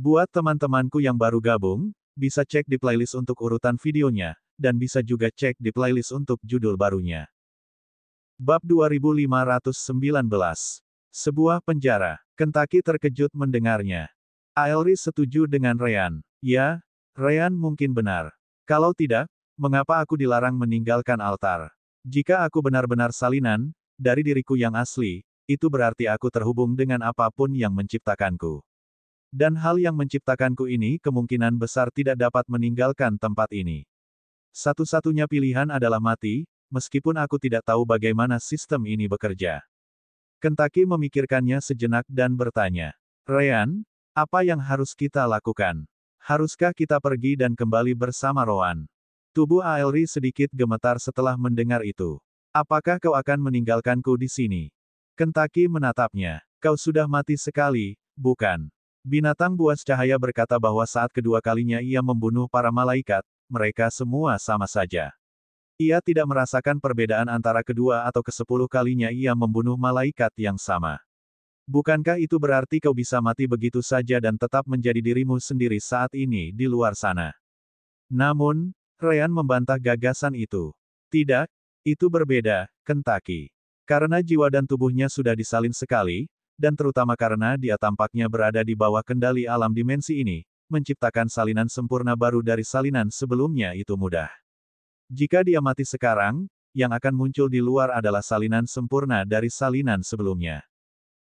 Buat teman-temanku yang baru gabung, bisa cek di playlist untuk urutan videonya, dan bisa juga cek di playlist untuk judul barunya. Bab 2519. Sebuah penjara. Kentucky terkejut mendengarnya. Aelri setuju dengan Ryan. Ya, Ryan mungkin benar. Kalau tidak, mengapa aku dilarang meninggalkan altar? Jika aku benar-benar salinan, dari diriku yang asli, itu berarti aku terhubung dengan apapun yang menciptakanku. Dan hal yang menciptakanku ini kemungkinan besar tidak dapat meninggalkan tempat ini. Satu-satunya pilihan adalah mati, meskipun aku tidak tahu bagaimana sistem ini bekerja. Kentucky memikirkannya sejenak dan bertanya, Ryan, apa yang harus kita lakukan? Haruskah kita pergi dan kembali bersama Rowan? Tubuh Aelri sedikit gemetar setelah mendengar itu. Apakah kau akan meninggalkanku di sini? Kentucky menatapnya. Kau sudah mati sekali, bukan? Binatang buas cahaya berkata bahwa saat kedua kalinya ia membunuh para malaikat, mereka semua sama saja. Ia tidak merasakan perbedaan antara kedua atau ke-10 kalinya ia membunuh malaikat yang sama. Bukankah itu berarti kau bisa mati begitu saja dan tetap menjadi dirimu sendiri saat ini di luar sana? Namun, Ryan membantah gagasan itu. Tidak, itu berbeda, Kentucky. Karena jiwa dan tubuhnya sudah disalin sekali, dan terutama karena dia tampaknya berada di bawah kendali alam dimensi ini, menciptakan salinan sempurna baru dari salinan sebelumnya itu mudah. Jika dia mati sekarang, yang akan muncul di luar adalah salinan sempurna dari salinan sebelumnya.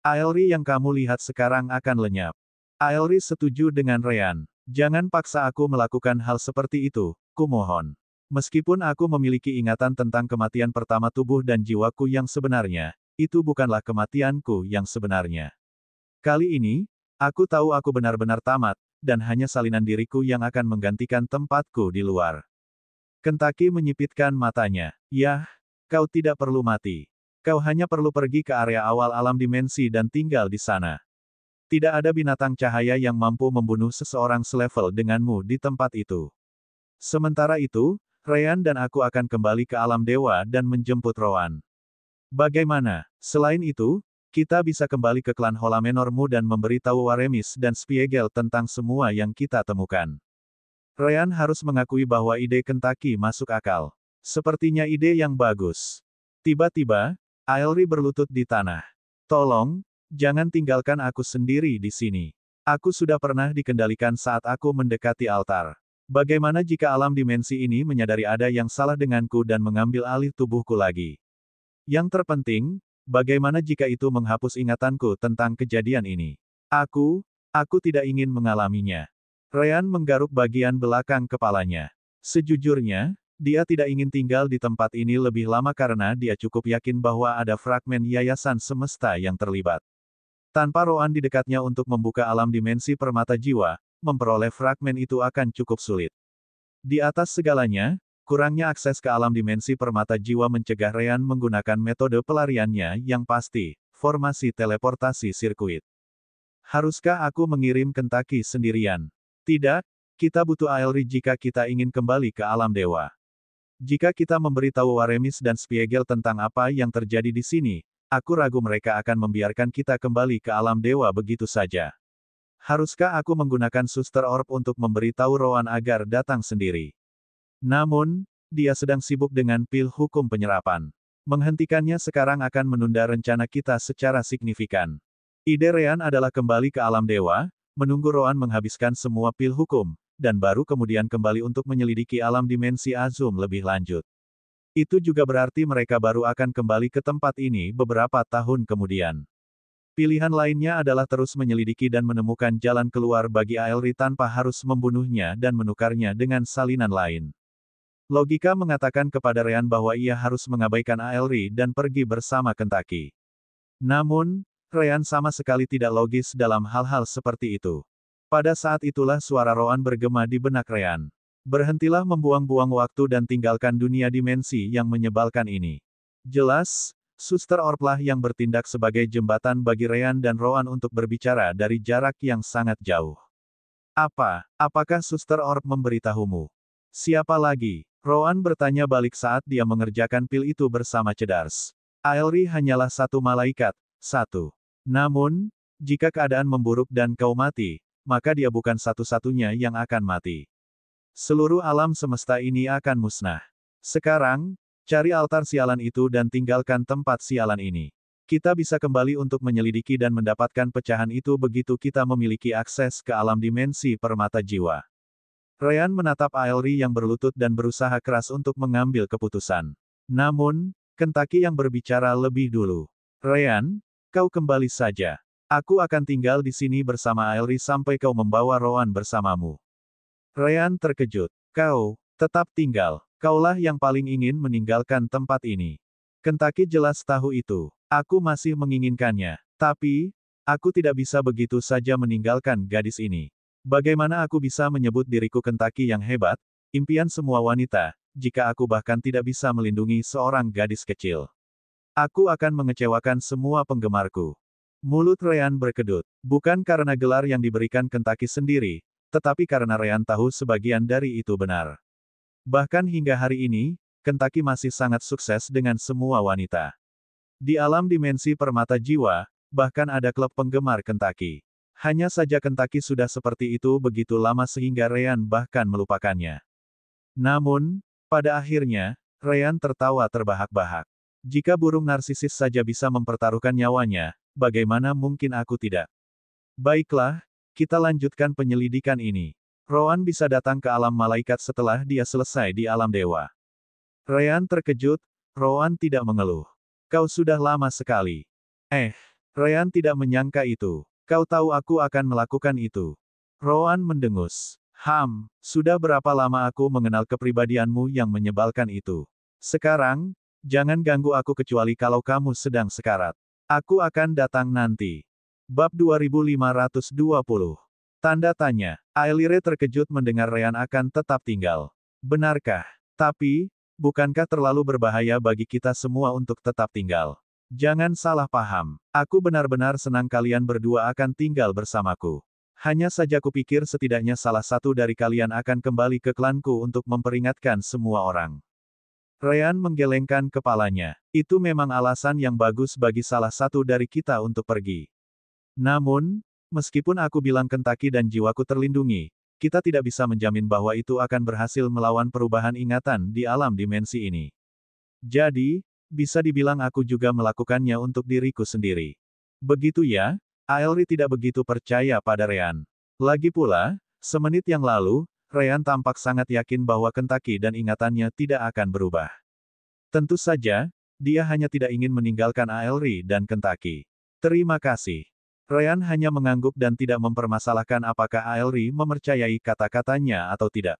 Aelri yang kamu lihat sekarang akan lenyap. Aelri setuju dengan Ryan. Jangan paksa aku melakukan hal seperti itu, kumohon. Meskipun aku memiliki ingatan tentang kematian pertama tubuh dan jiwaku yang sebenarnya, itu bukanlah kematianku yang sebenarnya. Kali ini, aku tahu aku benar-benar tamat, dan hanya salinan diriku yang akan menggantikan tempatku di luar. Kentucky menyipitkan matanya. Yah, kau tidak perlu mati. Kau hanya perlu pergi ke area awal alam dimensi dan tinggal di sana. Tidak ada binatang cahaya yang mampu membunuh seseorang selevel denganmu di tempat itu. Sementara itu, Ryan dan aku akan kembali ke alam dewa dan menjemput Rowan. Bagaimana? Selain itu, kita bisa kembali ke klan Holamenormu dan memberitahu Waremis dan Spiegel tentang semua yang kita temukan. Ryan harus mengakui bahwa ide Kentucky masuk akal. Sepertinya ide yang bagus. Tiba-tiba, Aelri berlutut di tanah. Tolong, jangan tinggalkan aku sendiri di sini. Aku sudah pernah dikendalikan saat aku mendekati altar. Bagaimana jika alam dimensi ini menyadari ada yang salah denganku dan mengambil alih tubuhku lagi? Yang terpenting, bagaimana jika itu menghapus ingatanku tentang kejadian ini? Aku tidak ingin mengalaminya. Ryan menggaruk bagian belakang kepalanya. Sejujurnya, dia tidak ingin tinggal di tempat ini lebih lama karena dia cukup yakin bahwa ada fragmen yayasan semesta yang terlibat. Tanpa Rowan di dekatnya untuk membuka alam dimensi permata jiwa, memperoleh fragmen itu akan cukup sulit. Di atas segalanya, kurangnya akses ke alam dimensi permata jiwa mencegah Ryan menggunakan metode pelariannya yang pasti, formasi teleportasi sirkuit. Haruskah aku mengirim Kentucky sendirian? Tidak, kita butuh Aelri jika kita ingin kembali ke alam dewa. Jika kita memberitahu Waremis dan Spiegel tentang apa yang terjadi di sini, aku ragu mereka akan membiarkan kita kembali ke alam dewa begitu saja. Haruskah aku menggunakan Suster Orb untuk memberitahu Rowan agar datang sendiri? Namun, dia sedang sibuk dengan pil hukum penyerapan. Menghentikannya sekarang akan menunda rencana kita secara signifikan. Ide Ryan adalah kembali ke alam dewa, menunggu Rowan menghabiskan semua pil hukum, dan baru kemudian kembali untuk menyelidiki alam dimensi Azum lebih lanjut. Itu juga berarti mereka baru akan kembali ke tempat ini beberapa tahun kemudian. Pilihan lainnya adalah terus menyelidiki dan menemukan jalan keluar bagi Aelri tanpa harus membunuhnya dan menukarnya dengan salinan lain. Logika mengatakan kepada Ryan bahwa ia harus mengabaikan Aelri dan pergi bersama Kentucky. Namun, Ryan sama sekali tidak logis dalam hal-hal seperti itu. Pada saat itulah suara Rowan bergema di benak Ryan. Berhentilah membuang-buang waktu dan tinggalkan dunia dimensi yang menyebalkan ini. Jelas, Suster Orb lah yang bertindak sebagai jembatan bagi Ryan dan Rowan untuk berbicara dari jarak yang sangat jauh. Apakah Suster Orb memberitahumu? Siapa lagi? Rowan bertanya balik saat dia mengerjakan pil itu bersama Cedars. Aelri hanyalah satu malaikat, satu. Namun, jika keadaan memburuk dan kau mati, maka dia bukan satu-satunya yang akan mati. Seluruh alam semesta ini akan musnah. Sekarang, cari altar sialan itu dan tinggalkan tempat sialan ini. Kita bisa kembali untuk menyelidiki dan mendapatkan pecahan itu begitu kita memiliki akses ke alam dimensi permata jiwa. Ryan menatap Aelri yang berlutut dan berusaha keras untuk mengambil keputusan. Namun, Kentucky yang berbicara lebih dulu. Ryan, kau kembali saja. Aku akan tinggal di sini bersama Aelri sampai kau membawa Rowan bersamamu. Ryan terkejut. Kau, tetap tinggal. Kaulah yang paling ingin meninggalkan tempat ini. Kentucky jelas tahu itu. Aku masih menginginkannya. Tapi, aku tidak bisa begitu saja meninggalkan gadis ini. Bagaimana aku bisa menyebut diriku Kentucky yang hebat, impian semua wanita, jika aku bahkan tidak bisa melindungi seorang gadis kecil? Aku akan mengecewakan semua penggemarku. Mulut Ryan berkedut. Bukan karena gelar yang diberikan Kentucky sendiri, tetapi karena Ryan tahu sebagian dari itu benar. Bahkan hingga hari ini, Kentucky masih sangat sukses dengan semua wanita. Di alam dimensi permata jiwa, bahkan ada klub penggemar Kentucky. Hanya saja Kentucky sudah seperti itu begitu lama sehingga Ryan bahkan melupakannya. Namun, pada akhirnya, Ryan tertawa terbahak-bahak. Jika burung narsisis saja bisa mempertaruhkan nyawanya, bagaimana mungkin aku tidak? Baiklah, kita lanjutkan penyelidikan ini. Rowan bisa datang ke alam malaikat setelah dia selesai di alam dewa. Ryan terkejut, Rowan tidak mengeluh. Kau sudah lama sekali. Ryan tidak menyangka itu. Kau tahu aku akan melakukan itu. Rowan mendengus. Sudah berapa lama aku mengenal kepribadianmu yang menyebalkan itu. Sekarang, jangan ganggu aku kecuali kalau kamu sedang sekarat. Aku akan datang nanti. Bab 2520. Tanda tanya. Aelire terkejut mendengar Ryan akan tetap tinggal. Benarkah? Tapi, bukankah terlalu berbahaya bagi kita semua untuk tetap tinggal? Jangan salah paham. Aku benar-benar senang kalian berdua akan tinggal bersamaku. Hanya saja kupikir setidaknya salah satu dari kalian akan kembali ke klanku untuk memperingatkan semua orang. Ryan menggelengkan kepalanya. Itu memang alasan yang bagus bagi salah satu dari kita untuk pergi. Namun, meskipun aku bilang Kentucky dan jiwaku terlindungi, kita tidak bisa menjamin bahwa itu akan berhasil melawan perubahan ingatan di alam dimensi ini. Jadi, bisa dibilang aku juga melakukannya untuk diriku sendiri. Begitu ya? Aelri tidak begitu percaya pada Ryan. Lagi pula, semenit yang lalu, Ryan tampak sangat yakin bahwa Kentucky dan ingatannya tidak akan berubah. Tentu saja, dia hanya tidak ingin meninggalkan Aelri dan Kentucky. Terima kasih. Ryan hanya mengangguk dan tidak mempermasalahkan apakah Aelri mempercayai kata-katanya atau tidak.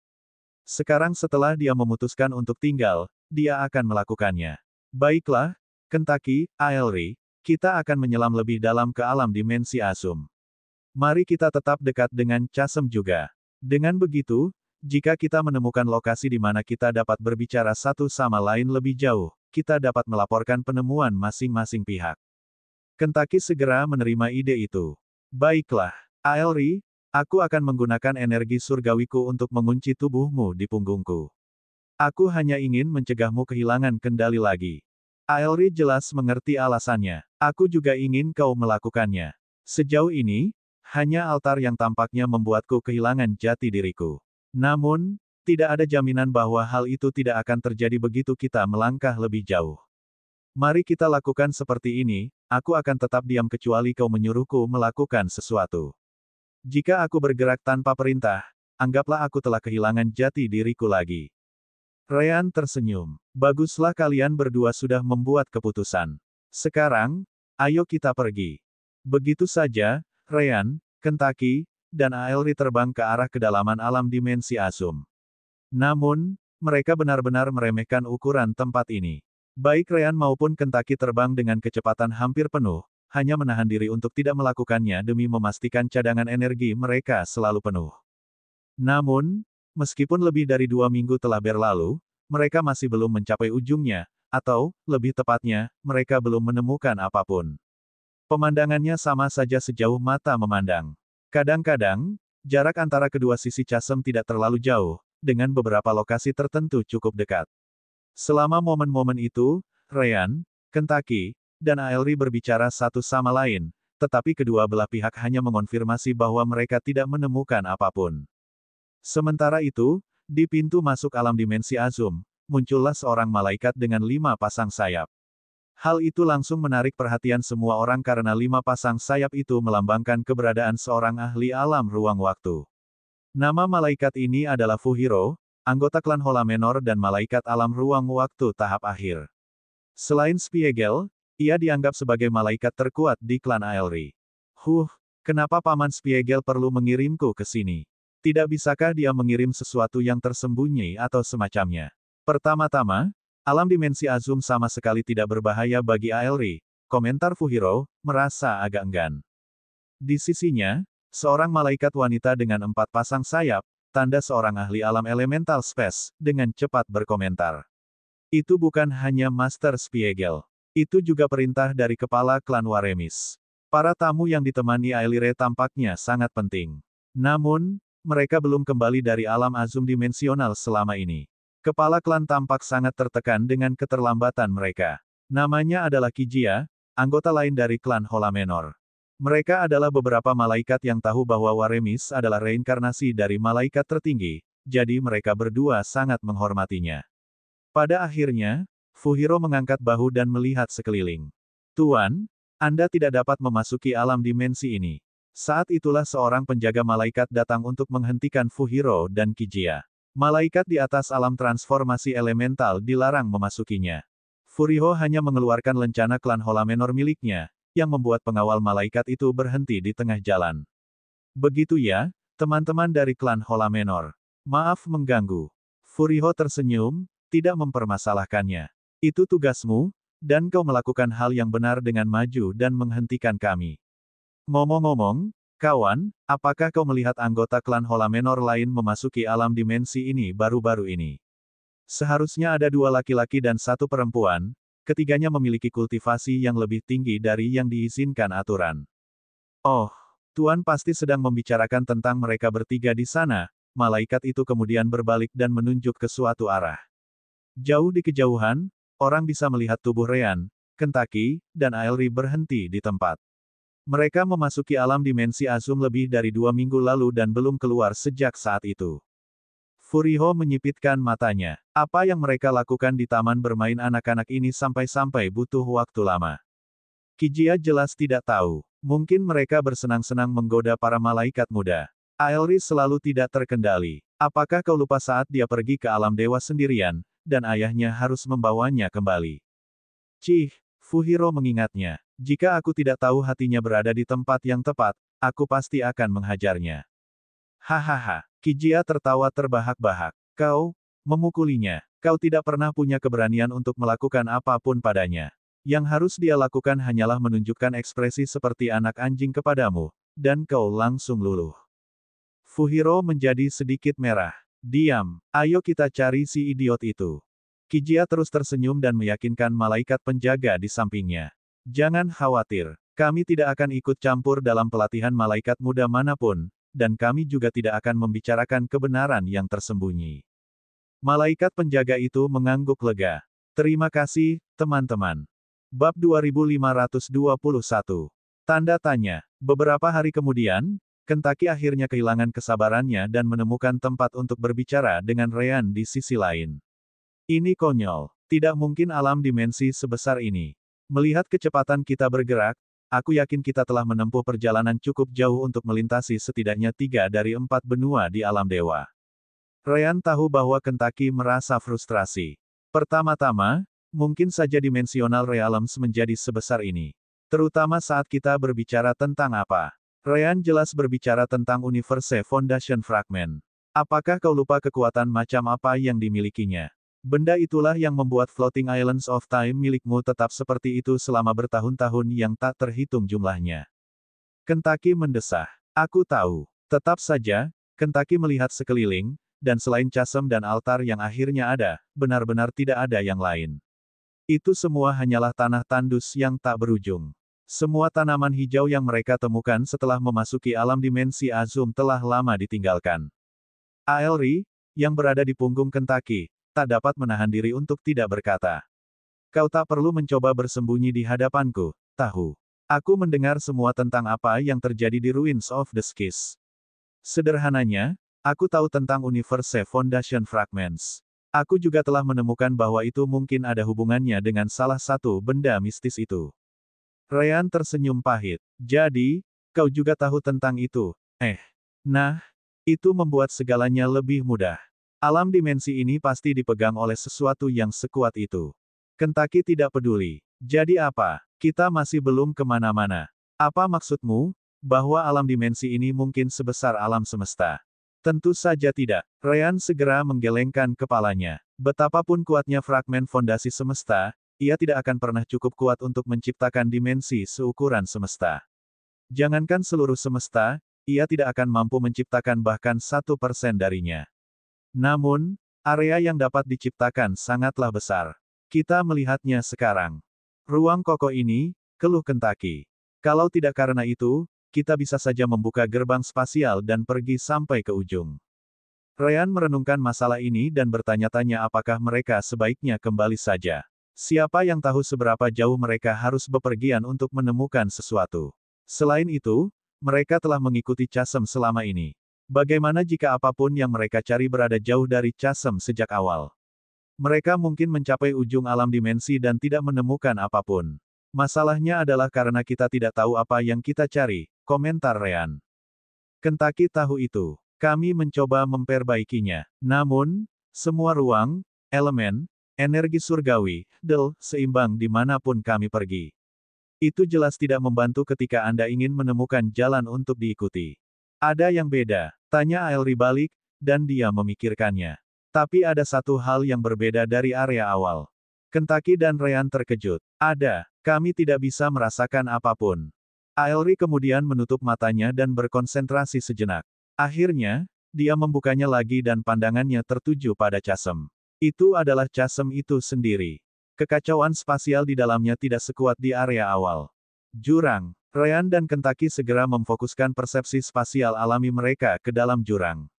Sekarang setelah dia memutuskan untuk tinggal, dia akan melakukannya. Baiklah, Kentucky, Aelri, kita akan menyelam lebih dalam ke alam dimensi Asum. Mari kita tetap dekat dengan Chasm juga. Dengan begitu, jika kita menemukan lokasi di mana kita dapat berbicara satu sama lain lebih jauh, kita dapat melaporkan penemuan masing-masing pihak. Kentucky segera menerima ide itu. Baiklah, Aelri, aku akan menggunakan energi surgawiku untuk mengunci tubuhmu di punggungku. Aku hanya ingin mencegahmu kehilangan kendali lagi. Aelri jelas mengerti alasannya. Aku juga ingin kau melakukannya. Sejauh ini, hanya altar yang tampaknya membuatku kehilangan jati diriku. Namun, tidak ada jaminan bahwa hal itu tidak akan terjadi begitu kita melangkah lebih jauh. Mari kita lakukan seperti ini, aku akan tetap diam kecuali kau menyuruhku melakukan sesuatu. Jika aku bergerak tanpa perintah, anggaplah aku telah kehilangan jati diriku lagi. Ryan tersenyum. Baguslah kalian berdua sudah membuat keputusan. Sekarang, ayo kita pergi. Begitu saja, Ryan, Kentucky, dan Aelri terbang ke arah kedalaman alam dimensi Asum. Namun, mereka benar-benar meremehkan ukuran tempat ini. Baik Ryan maupun Kentucky terbang dengan kecepatan hampir penuh, hanya menahan diri untuk tidak melakukannya demi memastikan cadangan energi mereka selalu penuh. Namun, meskipun lebih dari 2 minggu telah berlalu, mereka masih belum mencapai ujungnya, atau, lebih tepatnya, mereka belum menemukan apapun. Pemandangannya sama saja sejauh mata memandang. Kadang-kadang, jarak antara kedua sisi Chasm tidak terlalu jauh, dengan beberapa lokasi tertentu cukup dekat. Selama momen-momen itu, Ryan, Kentucky, dan Aelri berbicara satu sama lain, tetapi kedua belah pihak hanya mengonfirmasi bahwa mereka tidak menemukan apapun. Sementara itu, di pintu masuk alam dimensi Azum, muncullah seorang malaikat dengan 5 pasang sayap. Hal itu langsung menarik perhatian semua orang karena 5 pasang sayap itu melambangkan keberadaan seorang ahli alam ruang waktu. Nama malaikat ini adalah Fuhiro, anggota klan Hola Menor dan malaikat alam ruang waktu tahap akhir. Selain Spiegel, ia dianggap sebagai malaikat terkuat di klan Aelri. Kenapa Paman Spiegel perlu mengirimku ke sini? Tidak bisakah dia mengirim sesuatu yang tersembunyi atau semacamnya? Pertama-tama, alam dimensi Azum sama sekali tidak berbahaya bagi Aelri, komentar Fuhiro, merasa agak enggan. Di sisinya, seorang malaikat wanita dengan 4 pasang sayap, tanda seorang ahli alam elemental space, dengan cepat berkomentar. Itu bukan hanya Master Spiegel. Itu juga perintah dari kepala klan Waremis. Para tamu yang ditemani Aelire tampaknya sangat penting. Namun, mereka belum kembali dari alam Azum dimensional selama ini. Kepala klan tampak sangat tertekan dengan keterlambatan mereka. Namanya adalah Kijia, anggota lain dari klan Hola Menor. Mereka adalah beberapa malaikat yang tahu bahwa Waremis adalah reinkarnasi dari malaikat tertinggi, jadi mereka berdua sangat menghormatinya. Pada akhirnya, Fuhiro mengangkat bahu dan melihat sekeliling. Tuan, Anda tidak dapat memasuki alam dimensi ini. Saat itulah seorang penjaga malaikat datang untuk menghentikan Fuhiro dan Kijia. Malaikat di atas alam transformasi elemental dilarang memasukinya. Fuhiro hanya mengeluarkan lencana klan Hola Menor miliknya, yang membuat pengawal malaikat itu berhenti di tengah jalan. Begitu ya, teman-teman dari klan Hola Menor. Maaf mengganggu. Fuhiro tersenyum, tidak mempermasalahkannya. Itu tugasmu, dan kau melakukan hal yang benar dengan maju dan menghentikan kami. Ngomong-ngomong, kawan, apakah kau melihat anggota klan Hola Menor lain memasuki alam dimensi ini baru-baru ini? Seharusnya ada 2 laki-laki dan 1 perempuan, ketiganya memiliki kultivasi yang lebih tinggi dari yang diizinkan aturan. Oh, Tuan pasti sedang membicarakan tentang mereka bertiga di sana. Malaikat itu kemudian berbalik dan menunjuk ke suatu arah. Jauh di kejauhan, orang bisa melihat tubuh Ryan, Kentucky, dan Aelri berhenti di tempat. Mereka memasuki alam dimensi Azum lebih dari 2 minggu lalu dan belum keluar sejak saat itu. Fuhiro menyipitkan matanya. Apa yang mereka lakukan di taman bermain anak-anak ini sampai-sampai butuh waktu lama? Kijia jelas tidak tahu. Mungkin mereka bersenang-senang menggoda para malaikat muda. Aelri selalu tidak terkendali. Apakah kau lupa saat dia pergi ke alam dewa sendirian, dan ayahnya harus membawanya kembali? Fuhiro mengingatnya. Jika aku tidak tahu hatinya berada di tempat yang tepat, aku pasti akan menghajarnya. Hahaha, Kijia tertawa terbahak-bahak. Kau memukulinya. Kau tidak pernah punya keberanian untuk melakukan apapun padanya. Yang harus dia lakukan hanyalah menunjukkan ekspresi seperti anak anjing kepadamu, dan kau langsung luluh. Fuhiro menjadi sedikit merah. Diam, ayo kita cari si idiot itu. Kijia terus tersenyum dan meyakinkan malaikat penjaga di sampingnya. Jangan khawatir, kami tidak akan ikut campur dalam pelatihan malaikat muda manapun, dan kami juga tidak akan membicarakan kebenaran yang tersembunyi. Malaikat penjaga itu mengangguk lega. Terima kasih, teman-teman. Bab 2521. Tanda tanya. Beberapa hari kemudian, Kentucky akhirnya kehilangan kesabarannya dan menemukan tempat untuk berbicara dengan Ryan di sisi lain. Ini konyol. Tidak mungkin alam dimensi sebesar ini. Melihat kecepatan kita bergerak, aku yakin kita telah menempuh perjalanan cukup jauh untuk melintasi setidaknya 3 dari 4 benua di alam dewa. Ryan tahu bahwa Kentucky merasa frustrasi. Pertama-tama, mungkin saja dimensional realms menjadi sebesar ini. Terutama saat kita berbicara tentang apa? Ryan jelas berbicara tentang Universe Foundation Fragment. Apakah kau lupa kekuatan macam apa yang dimilikinya? Benda itulah yang membuat Floating Islands of Time milikmu tetap seperti itu selama bertahun-tahun yang tak terhitung jumlahnya. Kentucky mendesah. Aku tahu. Tetap saja, Kentucky melihat sekeliling, dan selain Chasm dan altar yang akhirnya ada, benar-benar tidak ada yang lain. Itu semua hanyalah tanah tandus yang tak berujung. Semua tanaman hijau yang mereka temukan setelah memasuki alam dimensi Azum telah lama ditinggalkan. Aelri, yang berada di punggung Kentucky, tak dapat menahan diri untuk tidak berkata. Kau tak perlu mencoba bersembunyi di hadapanku, tahu. Aku mendengar semua tentang apa yang terjadi di Ruins of the Skies. Sederhananya, aku tahu tentang Universe Foundation Fragments. Aku juga telah menemukan bahwa itu mungkin ada hubungannya dengan salah satu benda mistis itu. Ryan tersenyum pahit. Jadi, kau juga tahu tentang itu. Nah, itu membuat segalanya lebih mudah. Alam dimensi ini pasti dipegang oleh sesuatu yang sekuat itu. Kentucky tidak peduli. Jadi apa? Kita masih belum kemana-mana. Apa maksudmu? Bahwa alam dimensi ini mungkin sebesar alam semesta? Tentu saja tidak. Ryan segera menggelengkan kepalanya. Betapapun kuatnya fragmen fondasi semesta, ia tidak akan pernah cukup kuat untuk menciptakan dimensi seukuran semesta. Jangankan seluruh semesta, ia tidak akan mampu menciptakan bahkan 1% darinya. Namun, area yang dapat diciptakan sangatlah besar. Kita melihatnya sekarang. Ruang kokoh ini, keluh Kentucky. Kalau tidak karena itu, kita bisa saja membuka gerbang spasial dan pergi sampai ke ujung. Ryan merenungkan masalah ini dan bertanya-tanya apakah mereka sebaiknya kembali saja. Siapa yang tahu seberapa jauh mereka harus bepergian untuk menemukan sesuatu. Selain itu, mereka telah mengikuti Chasm selama ini. Bagaimana jika apapun yang mereka cari berada jauh dari Chasm sejak awal? Mereka mungkin mencapai ujung alam dimensi dan tidak menemukan apapun. Masalahnya adalah karena kita tidak tahu apa yang kita cari, komentar Ryan. Kentucky tahu itu. Kami mencoba memperbaikinya. Namun, semua ruang, elemen, energi surgawi, seimbang dimanapun kami pergi. Itu jelas tidak membantu ketika Anda ingin menemukan jalan untuk diikuti. Ada yang beda, tanya Aelri balik, dan dia memikirkannya. Tapi ada satu hal yang berbeda dari area awal. Kentucky dan Ryan terkejut. Ada, kami tidak bisa merasakan apapun. Aelri kemudian menutup matanya dan berkonsentrasi sejenak. Akhirnya, dia membukanya lagi dan pandangannya tertuju pada Chasm. Itu adalah Chasm itu sendiri. Kekacauan spasial di dalamnya tidak sekuat di area awal. Jurang. Ryan dan Kentucky segera memfokuskan persepsi spasial alami mereka ke dalam jurang.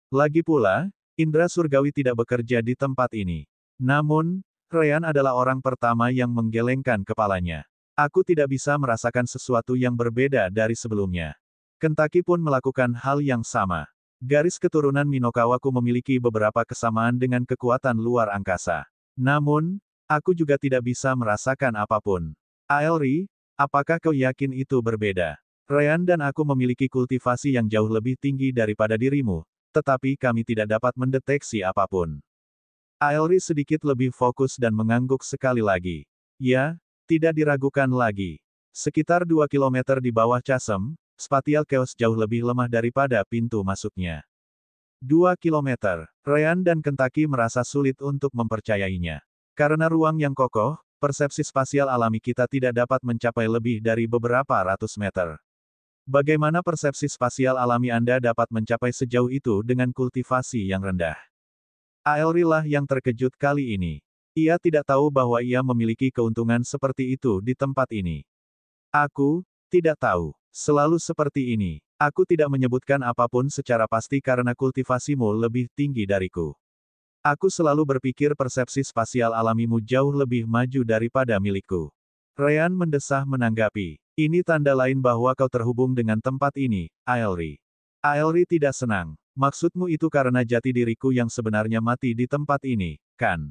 Lagi pula, indera surgawi tidak bekerja di tempat ini. Namun, Ryan adalah orang pertama yang menggelengkan kepalanya. Aku tidak bisa merasakan sesuatu yang berbeda dari sebelumnya. Kentucky pun melakukan hal yang sama. Garis keturunan Minokawaku memiliki beberapa kesamaan dengan kekuatan luar angkasa. Namun, aku juga tidak bisa merasakan apapun. Aelri, apakah kau yakin itu berbeda? Ryan dan aku memiliki kultivasi yang jauh lebih tinggi daripada dirimu, tetapi kami tidak dapat mendeteksi apapun. Aelri sedikit lebih fokus dan mengangguk sekali lagi. Ya, tidak diragukan lagi. Sekitar 2 kilometer di bawah Chasm, spatial chaos jauh lebih lemah daripada pintu masuknya. 2 kilometer. Ryan dan Kentucky merasa sulit untuk mempercayainya. Karena ruang yang kokoh, persepsi spasial alami kita tidak dapat mencapai lebih dari beberapa ratus meter. Bagaimana persepsi spasial alami Anda dapat mencapai sejauh itu dengan kultivasi yang rendah? Aelri lah yang terkejut kali ini. Ia tidak tahu bahwa ia memiliki keuntungan seperti itu di tempat ini. Aku tidak tahu. Selalu seperti ini. Aku tidak menyebutkan apapun secara pasti karena kultivasimu lebih tinggi dariku. Aku selalu berpikir persepsi spasial alamimu jauh lebih maju daripada milikku. Ryan mendesah menanggapi. Ini tanda lain bahwa kau terhubung dengan tempat ini, Aelri. Aelri tidak senang. Maksudmu itu karena jati diriku yang sebenarnya mati di tempat ini, kan?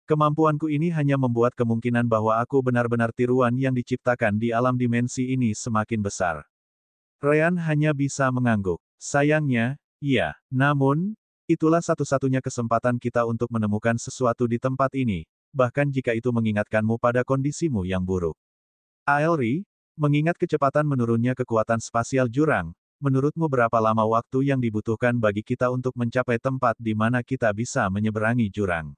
Kemampuanku ini hanya membuat kemungkinan bahwa aku benar-benar tiruan yang diciptakan di alam dimensi ini semakin besar. Ryan hanya bisa mengangguk. Sayangnya, iya. Namun, itulah satu-satunya kesempatan kita untuk menemukan sesuatu di tempat ini, bahkan jika itu mengingatkanmu pada kondisimu yang buruk. Aelri, mengingat kecepatan menurunnya kekuatan spasial jurang, menurutmu berapa lama waktu yang dibutuhkan bagi kita untuk mencapai tempat di mana kita bisa menyeberangi jurang?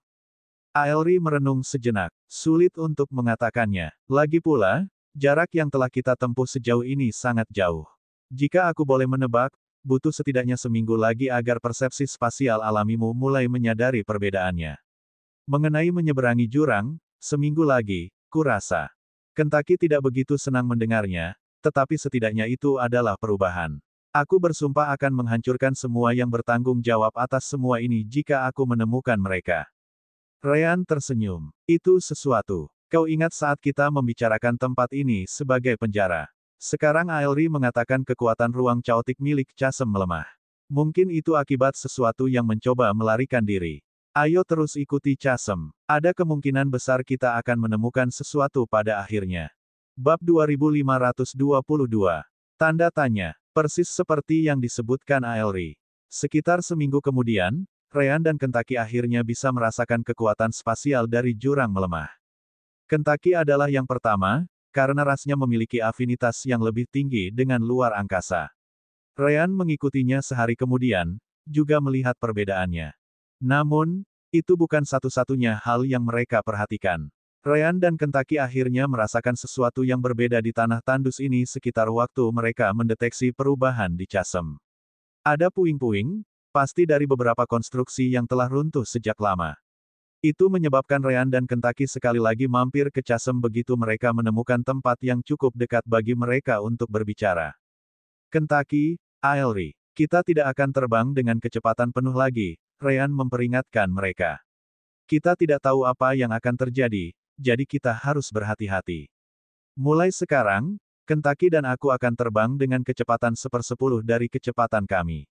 Aelri merenung sejenak. Sulit untuk mengatakannya. Lagi pula, jarak yang telah kita tempuh sejauh ini sangat jauh. Jika aku boleh menebak, butuh setidaknya seminggu lagi agar persepsi spasial alamimu mulai menyadari perbedaannya. Mengenai menyeberangi jurang, seminggu lagi, kurasa. Kentucky tidak begitu senang mendengarnya, tetapi setidaknya itu adalah perubahan. Aku bersumpah akan menghancurkan semua yang bertanggung jawab atas semua ini jika aku menemukan mereka. Ryan tersenyum. Itu sesuatu. Kau ingat saat kita membicarakan tempat ini sebagai penjara. Sekarang Aelri mengatakan kekuatan ruang caotik milik Chasm melemah. Mungkin itu akibat sesuatu yang mencoba melarikan diri. Ayo terus ikuti Chasm. Ada kemungkinan besar kita akan menemukan sesuatu pada akhirnya. Bab 2522. Tanda tanya. Persis seperti yang disebutkan Aelri. Sekitar seminggu kemudian, Ryan dan Kentucky akhirnya bisa merasakan kekuatan spasial dari jurang melemah. Kentucky adalah yang pertama, karena rasnya memiliki afinitas yang lebih tinggi dengan luar angkasa. Ryan mengikutinya sehari kemudian, juga melihat perbedaannya. Namun, itu bukan satu-satunya hal yang mereka perhatikan. Ryan dan Kentucky akhirnya merasakan sesuatu yang berbeda di tanah tandus ini sekitar waktu mereka mendeteksi perubahan di Chasm. Ada puing-puing, pasti dari beberapa konstruksi yang telah runtuh sejak lama. Itu menyebabkan Ryan dan Kentucky sekali lagi mampir ke Chasm begitu mereka menemukan tempat yang cukup dekat bagi mereka untuk berbicara. Kentucky, Aelri, kita tidak akan terbang dengan kecepatan penuh lagi, Ryan memperingatkan mereka. Kita tidak tahu apa yang akan terjadi, jadi kita harus berhati-hati. Mulai sekarang, Kentucky dan aku akan terbang dengan kecepatan 1/10 dari kecepatan kami.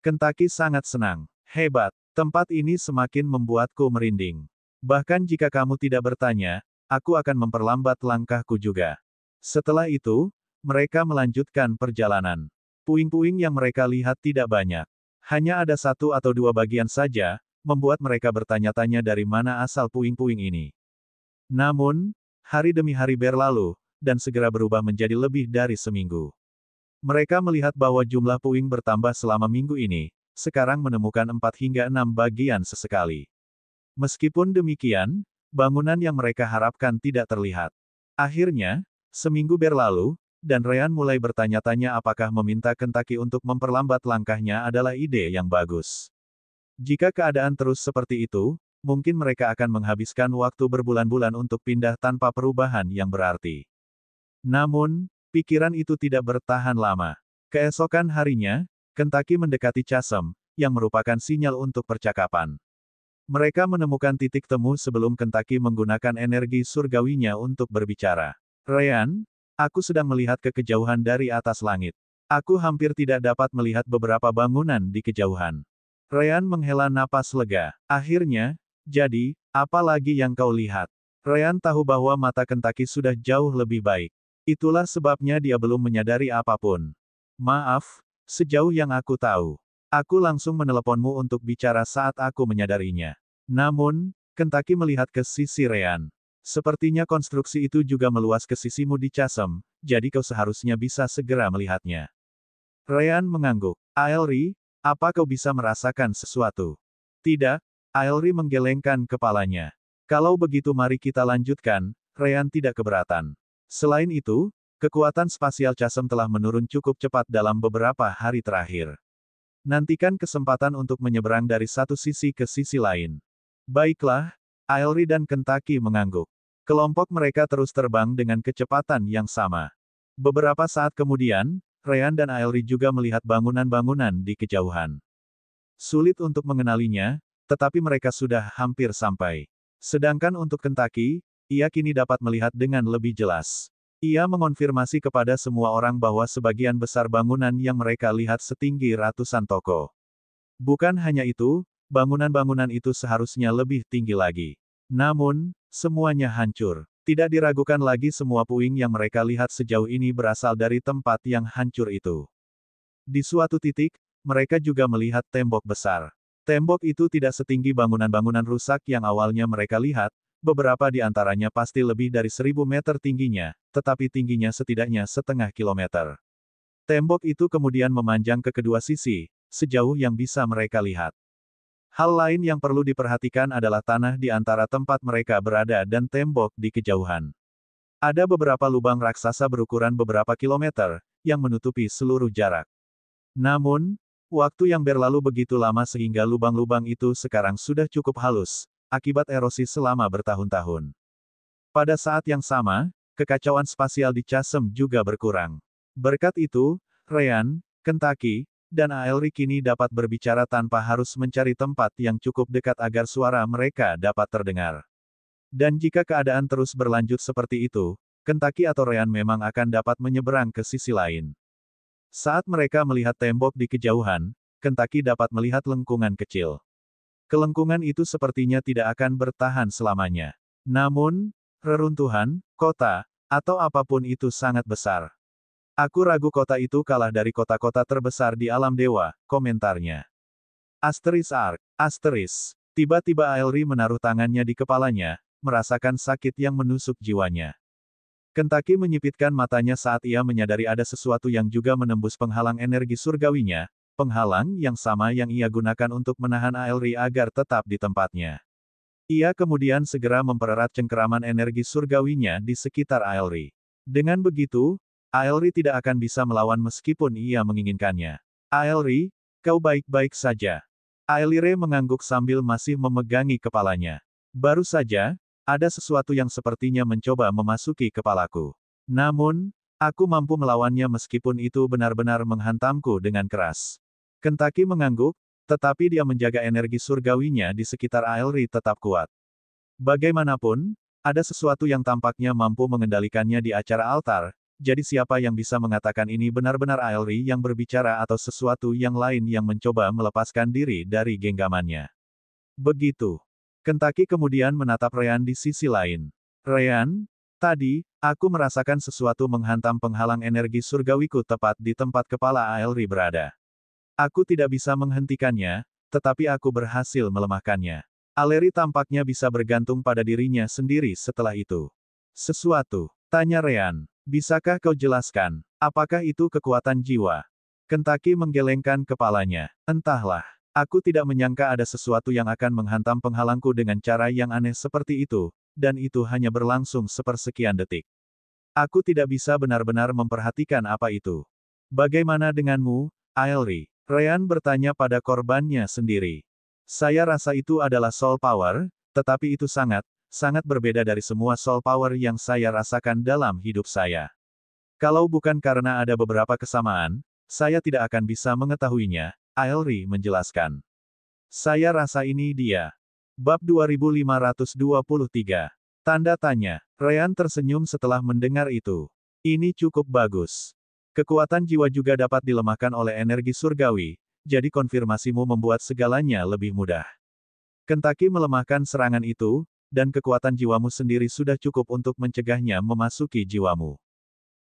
Kentucky sangat senang. Hebat. Tempat ini semakin membuatku merinding. Bahkan jika kamu tidak bertanya, aku akan memperlambat langkahku juga. Setelah itu, mereka melanjutkan perjalanan. Puing-puing yang mereka lihat tidak banyak. Hanya ada satu atau dua bagian saja, membuat mereka bertanya-tanya dari mana asal puing-puing ini. Namun, hari demi hari berlalu, dan segera berubah menjadi lebih dari seminggu. Mereka melihat bahwa jumlah puing bertambah selama minggu ini, sekarang menemukan 4 hingga 6 bagian sesekali. Meskipun demikian, bangunan yang mereka harapkan tidak terlihat. Akhirnya, seminggu berlalu, dan Ryan mulai bertanya-tanya apakah meminta Kentucky untuk memperlambat langkahnya adalah ide yang bagus. Jika keadaan terus seperti itu, mungkin mereka akan menghabiskan waktu berbulan-bulan untuk pindah tanpa perubahan yang berarti. Namun, pikiran itu tidak bertahan lama. Keesokan harinya, Kentucky mendekati Chasm, yang merupakan sinyal untuk percakapan. Mereka menemukan titik temu sebelum Kentucky menggunakan energi surgawinya untuk berbicara. Ryan, aku sedang melihat ke kejauhan dari atas langit. Aku hampir tidak dapat melihat beberapa bangunan di kejauhan. Ryan menghela napas lega. Akhirnya, jadi, apa lagi yang kau lihat? Ryan tahu bahwa mata Kentucky sudah jauh lebih baik. Itulah sebabnya dia belum menyadari apapun. Maaf, sejauh yang aku tahu. Aku langsung meneleponmu untuk bicara saat aku menyadarinya. Namun, Kentucky melihat ke sisi Ryan. Sepertinya konstruksi itu juga meluas ke sisimu di Chasm, jadi kau seharusnya bisa segera melihatnya. Ryan mengangguk. Aelri, apa kau bisa merasakan sesuatu? Tidak, Aelri menggelengkan kepalanya. Kalau begitu mari kita lanjutkan, Ryan tidak keberatan. Selain itu, kekuatan spasial Chasm telah menurun cukup cepat dalam beberapa hari terakhir. Nantikan kesempatan untuk menyeberang dari satu sisi ke sisi lain. Baiklah, Aelri dan Kentucky mengangguk. Kelompok mereka terus terbang dengan kecepatan yang sama. Beberapa saat kemudian, Ryan dan Aelri juga melihat bangunan-bangunan di kejauhan. Sulit untuk mengenalinya, tetapi mereka sudah hampir sampai. Sedangkan untuk Kentucky, ia kini dapat melihat dengan lebih jelas. Ia mengonfirmasi kepada semua orang bahwa sebagian besar bangunan yang mereka lihat setinggi ratusan toko. Bukan hanya itu, bangunan-bangunan itu seharusnya lebih tinggi lagi. Namun, semuanya hancur. Tidak diragukan lagi semua puing yang mereka lihat sejauh ini berasal dari tempat yang hancur itu. Di suatu titik, mereka juga melihat tembok besar. Tembok itu tidak setinggi bangunan-bangunan rusak yang awalnya mereka lihat, beberapa di antaranya pasti lebih dari 1000 meter tingginya, tetapi tingginya setidaknya setengah kilometer. Tembok itu kemudian memanjang ke kedua sisi, sejauh yang bisa mereka lihat. Hal lain yang perlu diperhatikan adalah tanah di antara tempat mereka berada dan tembok di kejauhan. Ada beberapa lubang raksasa berukuran beberapa kilometer, yang menutupi seluruh jarak. Namun, waktu yang berlalu begitu lama sehingga lubang-lubang itu sekarang sudah cukup halus, akibat erosi selama bertahun-tahun. Pada saat yang sama, kekacauan spasial di Chasm juga berkurang. Berkat itu, Ryan, Kentucky, dan Aelri kini dapat berbicara tanpa harus mencari tempat yang cukup dekat agar suara mereka dapat terdengar. Dan jika keadaan terus berlanjut seperti itu, Kentucky atau Ryan memang akan dapat menyeberang ke sisi lain. Saat mereka melihat tembok di kejauhan, Kentucky dapat melihat lengkungan kecil. Kelengkungan itu sepertinya tidak akan bertahan selamanya. Namun, reruntuhan, kota, atau apapun itu sangat besar. Aku ragu kota itu kalah dari kota-kota terbesar di alam dewa, komentarnya. Asteris. Tiba-tiba Aelri menaruh tangannya di kepalanya, merasakan sakit yang menusuk jiwanya. Kentucky menyipitkan matanya saat ia menyadari ada sesuatu yang juga menembus penghalang energi surgawinya, penghalang yang sama yang ia gunakan untuk menahan Aelri agar tetap di tempatnya. Ia kemudian segera mempererat cengkeraman energi surgawinya di sekitar Aelri. Dengan begitu, Aelri tidak akan bisa melawan meskipun ia menginginkannya. Aelri, kau baik-baik saja. Aelire mengangguk sambil masih memegangi kepalanya. Baru saja, ada sesuatu yang sepertinya mencoba memasuki kepalaku. Namun, aku mampu melawannya meskipun itu benar-benar menghantamku dengan keras. Kentucky mengangguk, tetapi dia menjaga energi surgawinya di sekitar Aelri tetap kuat. Bagaimanapun, ada sesuatu yang tampaknya mampu mengendalikannya di acara altar, jadi siapa yang bisa mengatakan ini benar-benar Aelri yang berbicara atau sesuatu yang lain yang mencoba melepaskan diri dari genggamannya. Begitu. Kentucky kemudian menatap Ryan di sisi lain. Ryan, tadi, aku merasakan sesuatu menghantam penghalang energi surgawiku tepat di tempat kepala Aelri berada. Aku tidak bisa menghentikannya, tetapi aku berhasil melemahkannya. Aelri tampaknya bisa bergantung pada dirinya sendiri setelah itu. Sesuatu, tanya Ryan. Bisakah kau jelaskan, apakah itu kekuatan jiwa? Kentucky menggelengkan kepalanya. Entahlah. Aku tidak menyangka ada sesuatu yang akan menghantam penghalangku dengan cara yang aneh seperti itu, dan itu hanya berlangsung sepersekian detik. Aku tidak bisa benar-benar memperhatikan apa itu. Bagaimana denganmu, Aelri? Ryan bertanya pada korbannya sendiri. Saya rasa itu adalah soul power, tetapi itu sangat berbeda dari semua soul power yang saya rasakan dalam hidup saya. Kalau bukan karena ada beberapa kesamaan, saya tidak akan bisa mengetahuinya, Aelri menjelaskan. Saya rasa ini dia. Bab 2523. Tanda tanya. Ryan tersenyum setelah mendengar itu. Ini cukup bagus. Kekuatan jiwa juga dapat dilemahkan oleh energi surgawi, jadi konfirmasimu membuat segalanya lebih mudah. Kentucky melemahkan serangan itu, dan kekuatan jiwamu sendiri sudah cukup untuk mencegahnya memasuki jiwamu.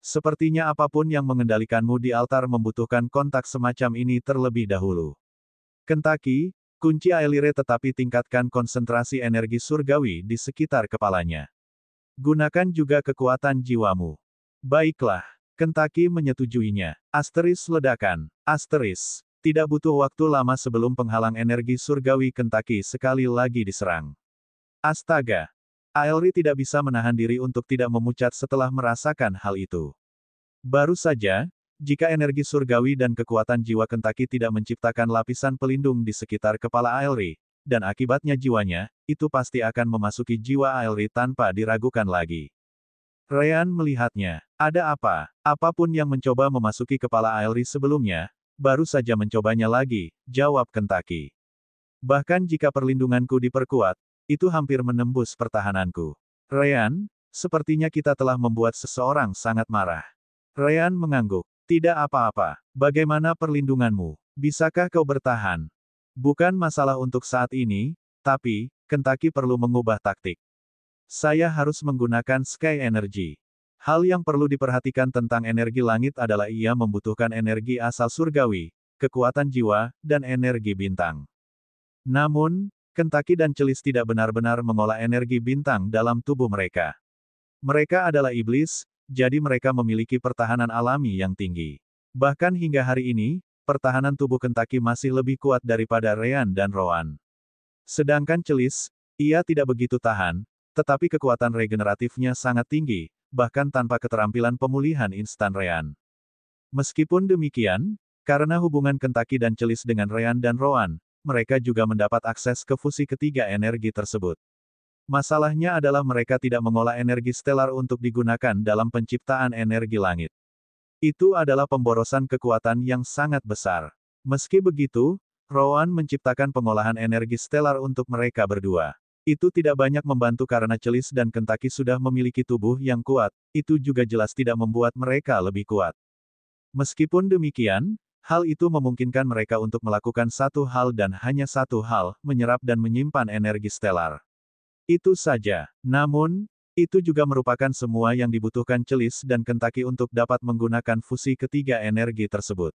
Sepertinya apapun yang mengendalikanmu di altar membutuhkan kontak semacam ini terlebih dahulu. Kentucky, kunci Aelire tetapi tingkatkan konsentrasi energi surgawi di sekitar kepalanya. Gunakan juga kekuatan jiwamu. Baiklah, Kentucky menyetujuinya. Ledakan. Tidak butuh waktu lama sebelum penghalang energi surgawi Kentucky sekali lagi diserang. Astaga! Aelri tidak bisa menahan diri untuk tidak memucat setelah merasakan hal itu. Baru saja, jika energi surgawi dan kekuatan jiwa Kentucky tidak menciptakan lapisan pelindung di sekitar kepala Aelri, dan akibatnya jiwanya, itu pasti akan memasuki jiwa Aelri tanpa diragukan lagi. Ryan melihatnya. Ada apa? Apapun yang mencoba memasuki kepala Aelri sebelumnya, baru saja mencobanya lagi, jawab Kentucky. Bahkan jika perlindunganku diperkuat, itu hampir menembus pertahananku. Ryan, sepertinya kita telah membuat seseorang sangat marah. Ryan mengangguk. Tidak apa-apa. Bagaimana perlindunganmu? Bisakah kau bertahan? Bukan masalah untuk saat ini, tapi, Kentucky perlu mengubah taktik. Saya harus menggunakan Sky Energy. Hal yang perlu diperhatikan tentang energi langit adalah ia membutuhkan energi asal surgawi, kekuatan jiwa, dan energi bintang. Namun, Kentucky dan Celis tidak benar-benar mengolah energi bintang dalam tubuh mereka. Mereka adalah iblis, jadi mereka memiliki pertahanan alami yang tinggi. Bahkan hingga hari ini, pertahanan tubuh Kentucky masih lebih kuat daripada Ryan dan Rowan. Sedangkan Celis, ia tidak begitu tahan, tetapi kekuatan regeneratifnya sangat tinggi, bahkan tanpa keterampilan pemulihan instan Ryan. Meskipun demikian, karena hubungan Kentucky dan Celis dengan Ryan dan Rowan, mereka juga mendapat akses ke fusi ketiga energi tersebut. Masalahnya adalah mereka tidak mengolah energi stelar untuk digunakan dalam penciptaan energi langit. Itu adalah pemborosan kekuatan yang sangat besar. Meski begitu, Rowan menciptakan pengolahan energi stelar untuk mereka berdua. Itu tidak banyak membantu karena Celis dan Kentucky sudah memiliki tubuh yang kuat, itu juga jelas tidak membuat mereka lebih kuat. Meskipun demikian, hal itu memungkinkan mereka untuk melakukan satu hal dan hanya satu hal, menyerap dan menyimpan energi stelar. Itu saja. Namun, itu juga merupakan semua yang dibutuhkan Celis dan Kentucky untuk dapat menggunakan fusi ketiga energi tersebut.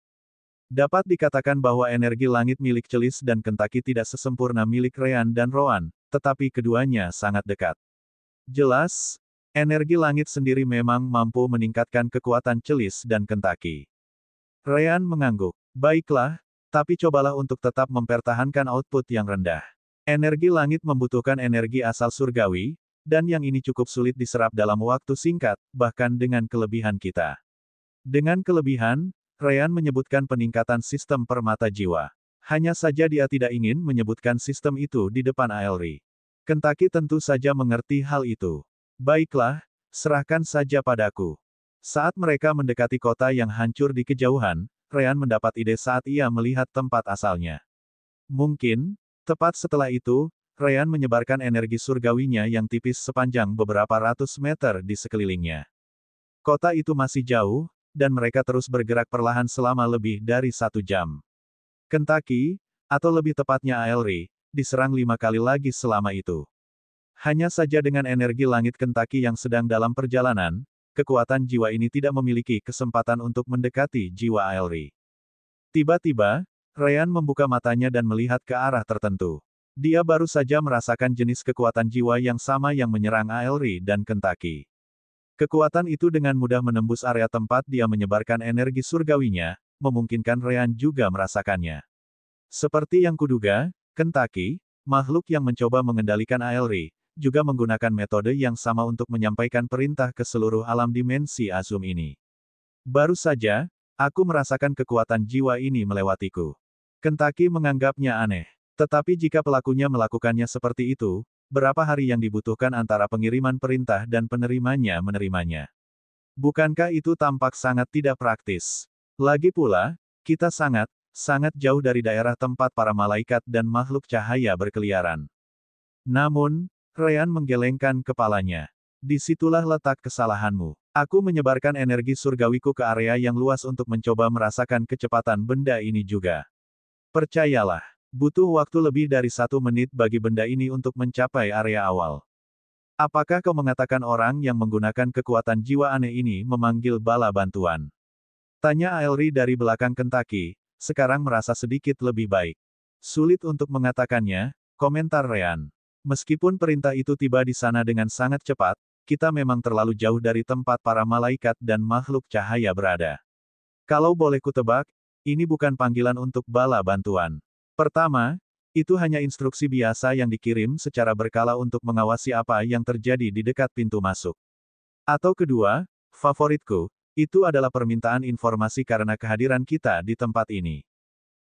Dapat dikatakan bahwa energi langit milik Celis dan Kentucky tidak sesempurna milik Ryan dan Rowan, tetapi keduanya sangat dekat. Jelas, energi langit sendiri memang mampu meningkatkan kekuatan Celis dan Kentucky. Ryan mengangguk. Baiklah, tapi cobalah untuk tetap mempertahankan output yang rendah. Energi langit membutuhkan energi asal surgawi, dan yang ini cukup sulit diserap dalam waktu singkat, bahkan dengan kelebihan kita. Dengan kelebihan, Ryan menyebutkan peningkatan sistem permata jiwa. Hanya saja dia tidak ingin menyebutkan sistem itu di depan Aelri. Kentucky tentu saja mengerti hal itu. Baiklah, serahkan saja padaku. Saat mereka mendekati kota yang hancur di kejauhan, Ryan mendapat ide saat ia melihat tempat asalnya. Mungkin, tepat setelah itu, Ryan menyebarkan energi surgawinya yang tipis sepanjang beberapa ratus meter di sekelilingnya. Kota itu masih jauh, dan mereka terus bergerak perlahan selama lebih dari 1 jam. Kentucky, atau lebih tepatnya Aelri, diserang 5 kali lagi selama itu. Hanya saja dengan energi langit Kentucky yang sedang dalam perjalanan, kekuatan jiwa ini tidak memiliki kesempatan untuk mendekati jiwa Aelri. Tiba-tiba, Ryan membuka matanya dan melihat ke arah tertentu. Dia baru saja merasakan jenis kekuatan jiwa yang sama yang menyerang Aelri dan Kentucky. Kekuatan itu dengan mudah menembus area tempat dia menyebarkan energi surgawinya, memungkinkan Ryan juga merasakannya. Seperti yang kuduga, Kentucky, makhluk yang mencoba mengendalikan Aelri, juga menggunakan metode yang sama untuk menyampaikan perintah ke seluruh alam dimensi Azum ini. Baru saja, aku merasakan kekuatan jiwa ini melewatiku. Kentucky menganggapnya aneh. Tetapi jika pelakunya melakukannya seperti itu, berapa hari yang dibutuhkan antara pengiriman perintah dan penerimanya menerimanya? Bukankah itu tampak sangat tidak praktis? Lagi pula, kita sangat jauh dari daerah tempat para malaikat dan makhluk cahaya berkeliaran. Namun, Ryan menggelengkan kepalanya. Disitulah letak kesalahanmu. Aku menyebarkan energi surgawiku ke area yang luas untuk mencoba merasakan kecepatan benda ini juga. Percayalah, butuh waktu lebih dari 1 menit bagi benda ini untuk mencapai area awal. Apakah kau mengatakan orang yang menggunakan kekuatan jiwa aneh ini memanggil bala bantuan? Tanya Aelri dari belakang Kentucky, sekarang merasa sedikit lebih baik. Sulit untuk mengatakannya, komentar Ryan. Meskipun perintah itu tiba di sana dengan sangat cepat, kita memang terlalu jauh dari tempat para malaikat dan makhluk cahaya berada. Kalau boleh kutebak, ini bukan panggilan untuk bala bantuan. Pertama, itu hanya instruksi biasa yang dikirim secara berkala untuk mengawasi apa yang terjadi di dekat pintu masuk. Atau kedua, favoritku, itu adalah permintaan informasi karena kehadiran kita di tempat ini.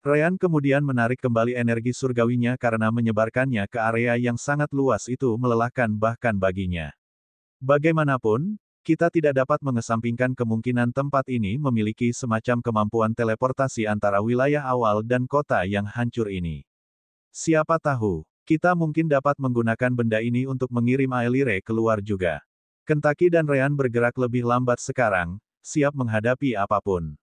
Ryan kemudian menarik kembali energi surgawinya karena menyebarkannya ke area yang sangat luas itu melelahkan bahkan baginya. Bagaimanapun, kita tidak dapat mengesampingkan kemungkinan tempat ini memiliki semacam kemampuan teleportasi antara wilayah awal dan kota yang hancur ini. Siapa tahu, kita mungkin dapat menggunakan benda ini untuk mengirim Aelire keluar juga. Kentucky dan Ryan bergerak lebih lambat sekarang, siap menghadapi apapun.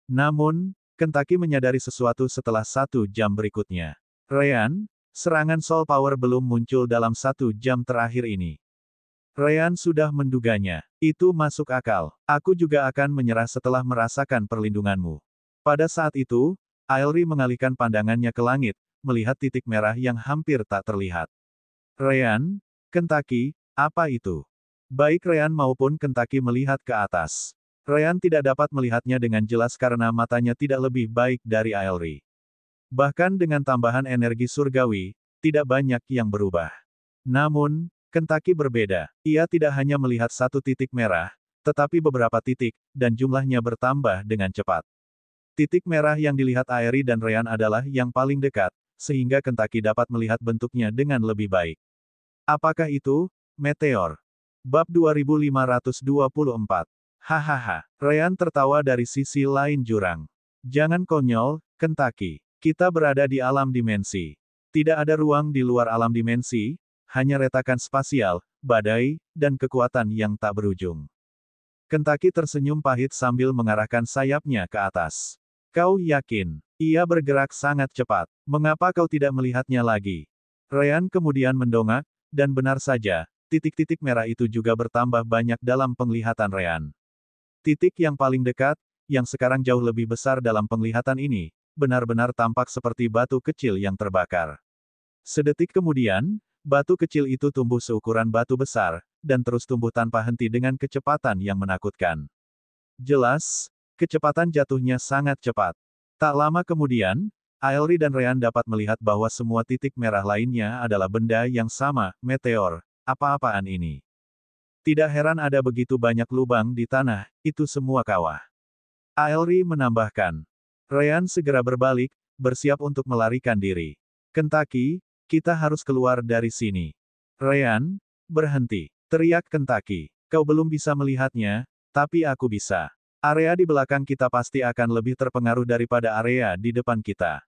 Namun, Kentucky menyadari sesuatu setelah 1 jam berikutnya. Ryan, serangan soul power belum muncul dalam 1 jam terakhir ini. Ryan sudah menduganya. Itu masuk akal. Aku juga akan menyerah setelah merasakan perlindunganmu. Pada saat itu, Aelri mengalihkan pandangannya ke langit, melihat titik merah yang hampir tak terlihat. Ryan, Kentucky, apa itu? Baik Ryan maupun Kentucky melihat ke atas. Ryan tidak dapat melihatnya dengan jelas karena matanya tidak lebih baik dari Aelri. Bahkan dengan tambahan energi surgawi, tidak banyak yang berubah. Namun, Kentucky berbeda. Ia tidak hanya melihat 1 titik merah, tetapi beberapa titik, dan jumlahnya bertambah dengan cepat. Titik merah yang dilihat Aelri dan Ryan adalah yang paling dekat, sehingga Kentucky dapat melihat bentuknya dengan lebih baik. Apakah itu meteor? Bab 2524. Hahaha. Ryan tertawa dari sisi lain jurang. Jangan konyol, Kentucky. Kita berada di alam dimensi. Tidak ada ruang di luar alam dimensi, hanya retakan spasial, badai, dan kekuatan yang tak berujung. Kentaki tersenyum pahit sambil mengarahkan sayapnya ke atas. Kau yakin? Ia bergerak sangat cepat. Mengapa kau tidak melihatnya lagi? Ryan kemudian mendongak, dan benar saja, titik-titik merah itu juga bertambah banyak dalam penglihatan Ryan. Titik yang paling dekat, yang sekarang jauh lebih besar dalam penglihatan ini, benar-benar tampak seperti batu kecil yang terbakar. Sedetik kemudian, batu kecil itu tumbuh seukuran batu besar, dan terus tumbuh tanpa henti dengan kecepatan yang menakutkan. Jelas, kecepatan jatuhnya sangat cepat. Tak lama kemudian, Aelri dan Ryan dapat melihat bahwa semua titik merah lainnya adalah benda yang sama, meteor. Apa-apaan ini? Tidak heran ada begitu banyak lubang di tanah, itu semua kawah. Aelri menambahkan. Ryan segera berbalik, bersiap untuk melarikan diri. Kentaki, kita harus keluar dari sini. Ryan, berhenti. Teriak Kentaki. Kau belum bisa melihatnya, tapi aku bisa. Area di belakang kita pasti akan lebih terpengaruh daripada area di depan kita.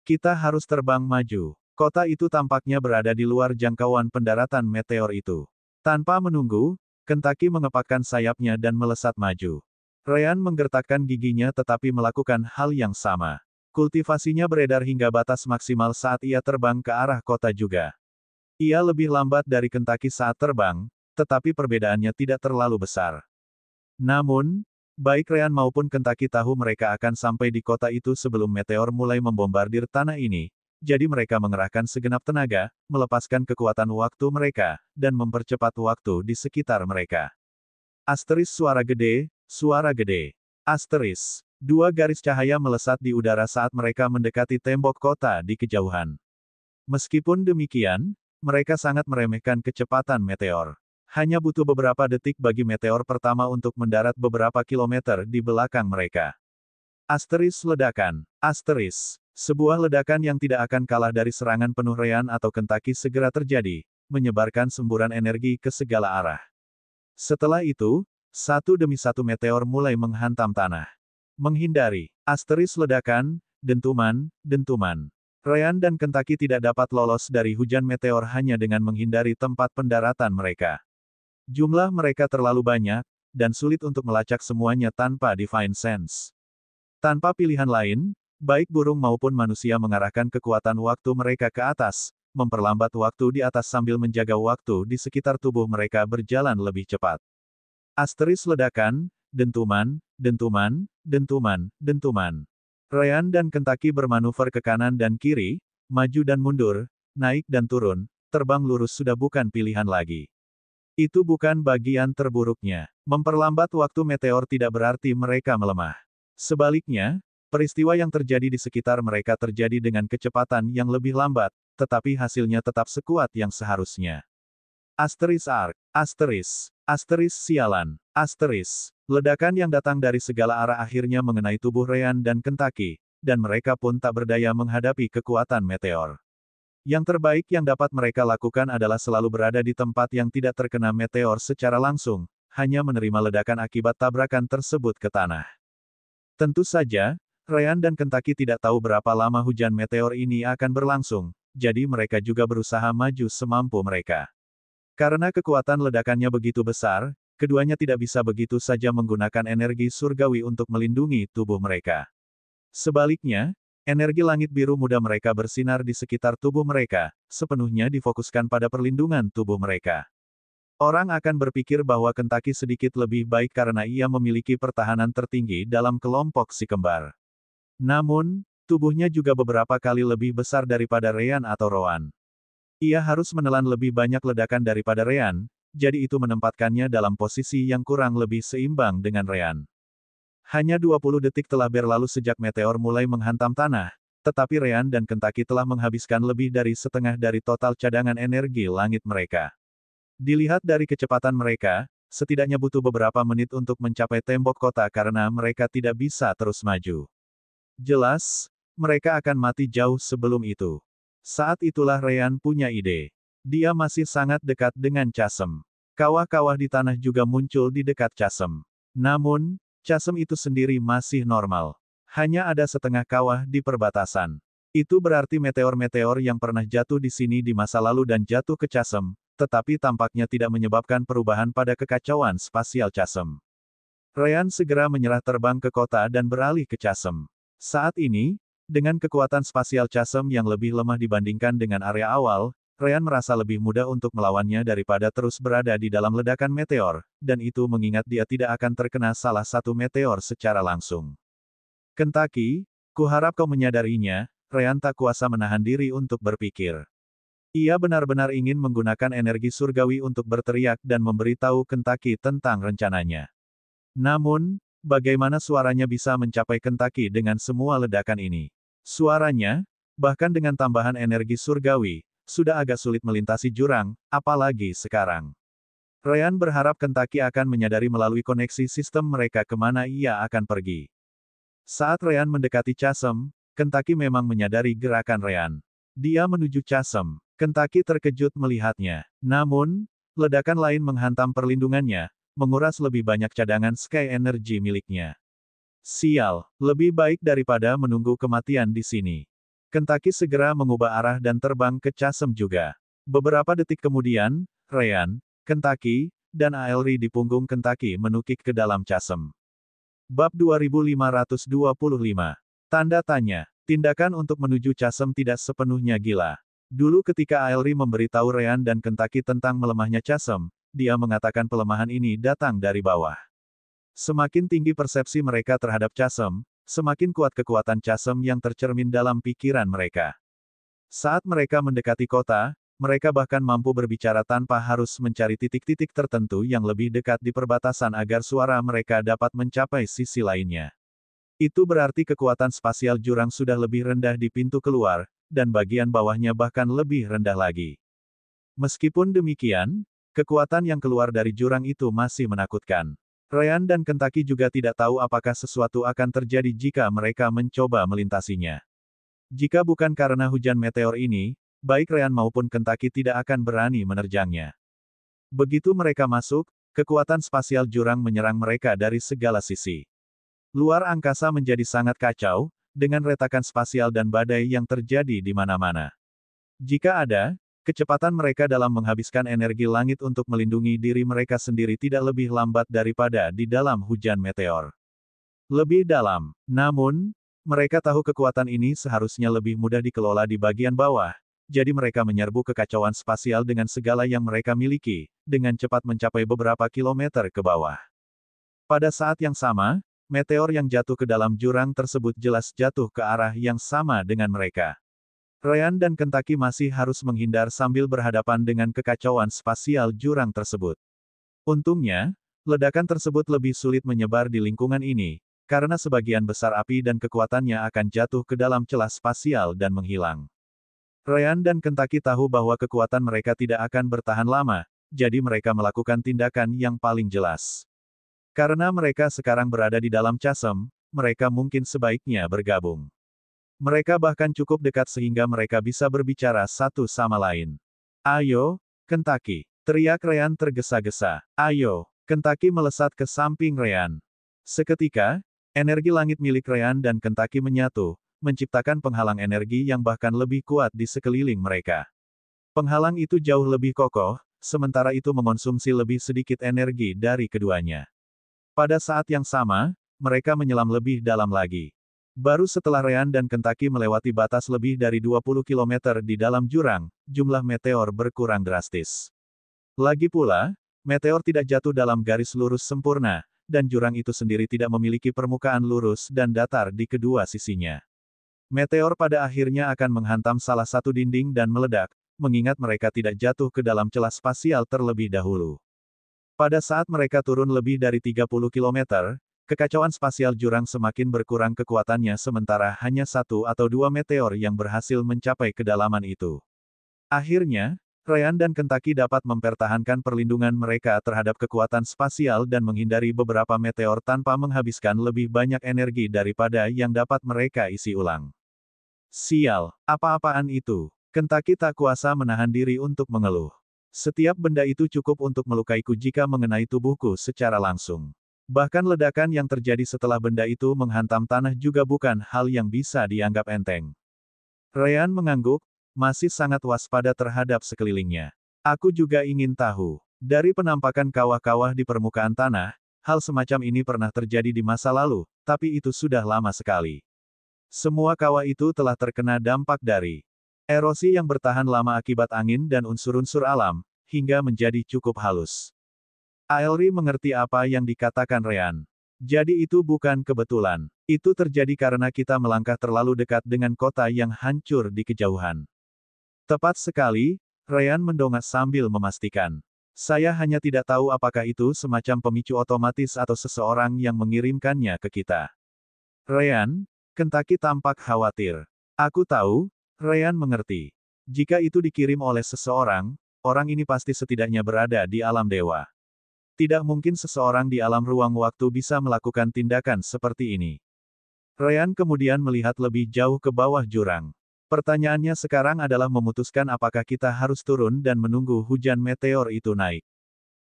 Kita harus terbang maju. Kota itu tampaknya berada di luar jangkauan pendaratan meteor itu. Tanpa menunggu, Kentaki mengepakkan sayapnya dan melesat maju. Ryan menggertakkan giginya tetapi melakukan hal yang sama. Kultivasinya beredar hingga batas maksimal saat ia terbang ke arah kota juga. Ia lebih lambat dari Kentaki saat terbang, tetapi perbedaannya tidak terlalu besar. Namun, baik Ryan maupun Kentaki tahu mereka akan sampai di kota itu sebelum meteor mulai membombardir tanah ini, jadi mereka mengerahkan segenap tenaga, melepaskan kekuatan waktu mereka, dan mempercepat waktu di sekitar mereka. Asteris suara gede, suara gede. Asteris. Dua garis cahaya melesat di udara saat mereka mendekati tembok kota di kejauhan. Meskipun demikian, mereka sangat meremehkan kecepatan meteor. Hanya butuh beberapa detik bagi meteor pertama untuk mendarat beberapa kilometer di belakang mereka. Asteris ledakan. Asteris. Sebuah ledakan yang tidak akan kalah dari serangan penuh Ryan atau Kentaki segera terjadi, menyebarkan semburan energi ke segala arah. Setelah itu, satu demi satu meteor mulai menghantam tanah. Menghindari. Asteris ledakan, dentuman, dentuman. Ryan dan Kentaki tidak dapat lolos dari hujan meteor hanya dengan menghindari tempat pendaratan mereka. Jumlah mereka terlalu banyak, dan sulit untuk melacak semuanya tanpa Divine Sense. Tanpa pilihan lain, baik burung maupun manusia mengarahkan kekuatan waktu mereka ke atas, memperlambat waktu di atas sambil menjaga waktu di sekitar tubuh mereka berjalan lebih cepat. Asteris ledakan, dentuman, dentuman, dentuman, dentuman. Ryan dan Kentaki bermanuver ke kanan dan kiri, maju dan mundur, naik dan turun, terbang lurus sudah bukan pilihan lagi. Itu bukan bagian terburuknya. Memperlambat waktu meteor tidak berarti mereka melemah. Sebaliknya, peristiwa yang terjadi di sekitar mereka terjadi dengan kecepatan yang lebih lambat, tetapi hasilnya tetap sekuat yang seharusnya. Asteris Arc. Asteris. Asteris sialan. Asteris. Ledakan yang datang dari segala arah akhirnya mengenai tubuh Ryan dan Kentaki, dan mereka pun tak berdaya menghadapi kekuatan meteor. Yang terbaik yang dapat mereka lakukan adalah selalu berada di tempat yang tidak terkena meteor secara langsung, hanya menerima ledakan akibat tabrakan tersebut ke tanah. Tentu saja, Ryan dan Kentaki tidak tahu berapa lama hujan meteor ini akan berlangsung, jadi mereka juga berusaha maju semampu mereka. Karena kekuatan ledakannya begitu besar, keduanya tidak bisa begitu saja menggunakan energi surgawi untuk melindungi tubuh mereka. Sebaliknya, energi langit biru muda mereka bersinar di sekitar tubuh mereka, sepenuhnya difokuskan pada perlindungan tubuh mereka. Orang akan berpikir bahwa Kentaki sedikit lebih baik karena ia memiliki pertahanan tertinggi dalam kelompok si kembar. Namun, tubuhnya juga beberapa kali lebih besar daripada Ryan atau Rowan. Ia harus menelan lebih banyak ledakan daripada Ryan, jadi itu menempatkannya dalam posisi yang kurang lebih seimbang dengan Ryan. Hanya 20 detik telah berlalu sejak meteor mulai menghantam tanah, tetapi Ryan dan Kentaki telah menghabiskan lebih dari setengah dari total cadangan energi langit mereka. Dilihat dari kecepatan mereka, setidaknya butuh beberapa menit untuk mencapai tembok kota karena mereka tidak bisa terus maju. Jelas, mereka akan mati jauh sebelum itu. Saat itulah Ryan punya ide. Dia masih sangat dekat dengan Chasm. Kawah-kawah di tanah juga muncul di dekat Chasm. Namun, Chasm itu sendiri masih normal. Hanya ada setengah kawah di perbatasan. Itu berarti meteor-meteor yang pernah jatuh di sini di masa lalu dan jatuh ke Chasm, tetapi tampaknya tidak menyebabkan perubahan pada kekacauan spasial Chasm. Ryan segera menyerah terbang ke kota dan beralih ke Chasm. Saat ini, dengan kekuatan spasial Chasm yang lebih lemah dibandingkan dengan area awal, Ryan merasa lebih mudah untuk melawannya daripada terus berada di dalam ledakan meteor, dan itu mengingat dia tidak akan terkena salah satu meteor secara langsung. Kentucky, kuharap kau menyadarinya, Ryan tak kuasa menahan diri untuk berpikir. Ia benar-benar ingin menggunakan energi surgawi untuk berteriak dan memberitahu Kentucky tentang rencananya. Namun, bagaimana suaranya bisa mencapai Kentucky dengan semua ledakan ini? Suaranya, bahkan dengan tambahan energi surgawi, sudah agak sulit melintasi jurang, apalagi sekarang. Ryan berharap Kentucky akan menyadari melalui koneksi sistem mereka kemana ia akan pergi. Saat Ryan mendekati Chasm, Kentucky memang menyadari gerakan Ryan. Dia menuju Chasm. Kentucky terkejut melihatnya. Namun, ledakan lain menghantam perlindungannya, menguras lebih banyak cadangan Sky Energy miliknya. Sial, lebih baik daripada menunggu kematian di sini. Kentucky segera mengubah arah dan terbang ke Chasm juga. Beberapa detik kemudian, Ryan, Kentucky, dan Aelry di punggung Kentucky menukik ke dalam Chasm. Bab 2525. Tanda tanya. Tindakan untuk menuju Chasm tidak sepenuhnya gila. Dulu ketika Aelry memberitahu Ryan dan Kentucky tentang melemahnya Chasm, dia mengatakan pelemahan ini datang dari bawah. Semakin tinggi persepsi mereka terhadap Chasm, semakin kuat kekuatan Chasm yang tercermin dalam pikiran mereka. Saat mereka mendekati kota, mereka bahkan mampu berbicara tanpa harus mencari titik-titik tertentu yang lebih dekat di perbatasan agar suara mereka dapat mencapai sisi lainnya. Itu berarti kekuatan spasial jurang sudah lebih rendah di pintu keluar, dan bagian bawahnya bahkan lebih rendah lagi. Meskipun demikian, kekuatan yang keluar dari jurang itu masih menakutkan. Ryan dan Kentucky juga tidak tahu apakah sesuatu akan terjadi jika mereka mencoba melintasinya. Jika bukan karena hujan meteor ini, baik Ryan maupun Kentucky tidak akan berani menerjangnya. Begitu mereka masuk, kekuatan spasial jurang menyerang mereka dari segala sisi. Luar angkasa menjadi sangat kacau, dengan retakan spasial dan badai yang terjadi di mana-mana. Jika ada, kecepatan mereka dalam menghabiskan energi langit untuk melindungi diri mereka sendiri tidak lebih lambat daripada di dalam hujan meteor. Lebih dalam, namun, mereka tahu kekuatan ini seharusnya lebih mudah dikelola di bagian bawah, jadi mereka menyerbu kekacauan spasial dengan segala yang mereka miliki, dengan cepat mencapai beberapa kilometer ke bawah. Pada saat yang sama, meteor yang jatuh ke dalam jurang tersebut jelas jatuh ke arah yang sama dengan mereka. Ryan dan Kentucky masih harus menghindar sambil berhadapan dengan kekacauan spasial jurang tersebut. Untungnya, ledakan tersebut lebih sulit menyebar di lingkungan ini, karena sebagian besar api dan kekuatannya akan jatuh ke dalam celah spasial dan menghilang. Ryan dan Kentucky tahu bahwa kekuatan mereka tidak akan bertahan lama, jadi mereka melakukan tindakan yang paling jelas. Karena mereka sekarang berada di dalam Chasm, mereka mungkin sebaiknya bergabung. Mereka bahkan cukup dekat sehingga mereka bisa berbicara satu sama lain. Ayo, Kentucky, teriak Ryan tergesa-gesa. Ayo, Kentucky melesat ke samping Ryan. Seketika, energi langit milik Ryan dan Kentucky menyatu, menciptakan penghalang energi yang bahkan lebih kuat di sekeliling mereka. Penghalang itu jauh lebih kokoh, sementara itu mengonsumsi lebih sedikit energi dari keduanya. Pada saat yang sama, mereka menyelam lebih dalam lagi. Baru setelah Ryan dan Kentucky melewati batas lebih dari 20 km di dalam jurang, jumlah meteor berkurang drastis. Lagi pula, meteor tidak jatuh dalam garis lurus sempurna, dan jurang itu sendiri tidak memiliki permukaan lurus dan datar di kedua sisinya. Meteor pada akhirnya akan menghantam salah satu dinding dan meledak, mengingat mereka tidak jatuh ke dalam celah spasial terlebih dahulu. Pada saat mereka turun lebih dari 30 km, kekacauan spasial jurang semakin berkurang kekuatannya sementara hanya 1 atau 2 meteor yang berhasil mencapai kedalaman itu. Akhirnya, Ryan dan Kentucky dapat mempertahankan perlindungan mereka terhadap kekuatan spasial dan menghindari beberapa meteor tanpa menghabiskan lebih banyak energi daripada yang dapat mereka isi ulang. Sial, apa-apaan itu? Kentucky tak kuasa menahan diri untuk mengeluh. Setiap benda itu cukup untuk melukaiku jika mengenai tubuhku secara langsung. Bahkan ledakan yang terjadi setelah benda itu menghantam tanah juga bukan hal yang bisa dianggap enteng. Ryan mengangguk, masih sangat waspada terhadap sekelilingnya. Aku juga ingin tahu. Dari penampakan kawah-kawah di permukaan tanah, hal semacam ini pernah terjadi di masa lalu, tapi itu sudah lama sekali. Semua kawah itu telah terkena dampak dari erosi yang bertahan lama akibat angin dan unsur-unsur alam, hingga menjadi cukup halus. Aelri mengerti apa yang dikatakan Ryan. Jadi itu bukan kebetulan. Itu terjadi karena kita melangkah terlalu dekat dengan kota yang hancur di kejauhan. Tepat sekali, Ryan mendongak sambil memastikan. Saya hanya tidak tahu apakah itu semacam pemicu otomatis atau seseorang yang mengirimkannya ke kita. Ryan, Kentucky tampak khawatir. Aku tahu, Ryan mengerti. Jika itu dikirim oleh seseorang, orang ini pasti setidaknya berada di alam dewa. Tidak mungkin seseorang di alam ruang waktu bisa melakukan tindakan seperti ini. Ryan kemudian melihat lebih jauh ke bawah jurang. Pertanyaannya sekarang adalah memutuskan apakah kita harus turun dan menunggu hujan meteor itu naik.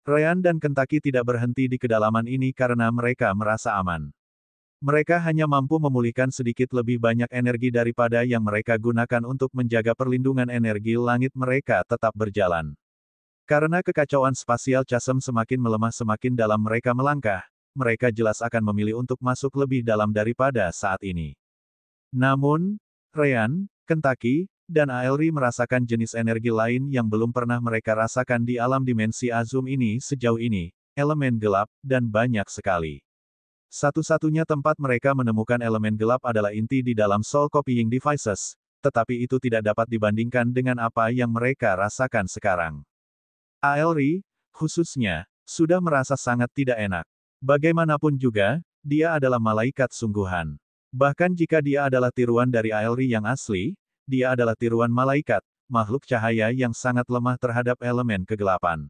Ryan dan Kentucky tidak berhenti di kedalaman ini karena mereka merasa aman. Mereka hanya mampu memulihkan sedikit lebih banyak energi daripada yang mereka gunakan untuk menjaga perlindungan energi langit mereka tetap berjalan. Karena kekacauan spasial Chasm semakin melemah semakin dalam mereka melangkah, mereka jelas akan memilih untuk masuk lebih dalam daripada saat ini. Namun, Ryan, Kentucky, dan Aelri merasakan jenis energi lain yang belum pernah mereka rasakan di alam dimensi Azum ini sejauh ini, elemen gelap, dan banyak sekali. Satu-satunya tempat mereka menemukan elemen gelap adalah inti di dalam Soul Copying Devices, tetapi itu tidak dapat dibandingkan dengan apa yang mereka rasakan sekarang. Aelri, khususnya, sudah merasa sangat tidak enak. Bagaimanapun juga, dia adalah malaikat sungguhan. Bahkan jika dia adalah tiruan dari Aelri yang asli, dia adalah tiruan malaikat, makhluk cahaya yang sangat lemah terhadap elemen kegelapan.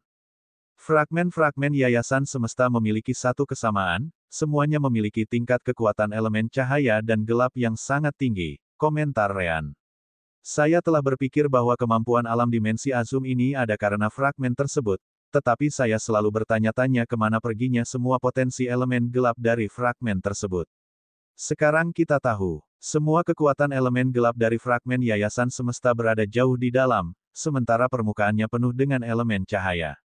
Fragmen-fragmen yayasan semesta memiliki satu kesamaan, semuanya memiliki tingkat kekuatan elemen cahaya dan gelap yang sangat tinggi, komentar Ryan. Saya telah berpikir bahwa kemampuan alam dimensi Azum ini ada karena fragmen tersebut, tetapi saya selalu bertanya-tanya kemana perginya semua potensi elemen gelap dari fragmen tersebut. Sekarang kita tahu, semua kekuatan elemen gelap dari fragmen yayasan semesta berada jauh di dalam, sementara permukaannya penuh dengan elemen cahaya.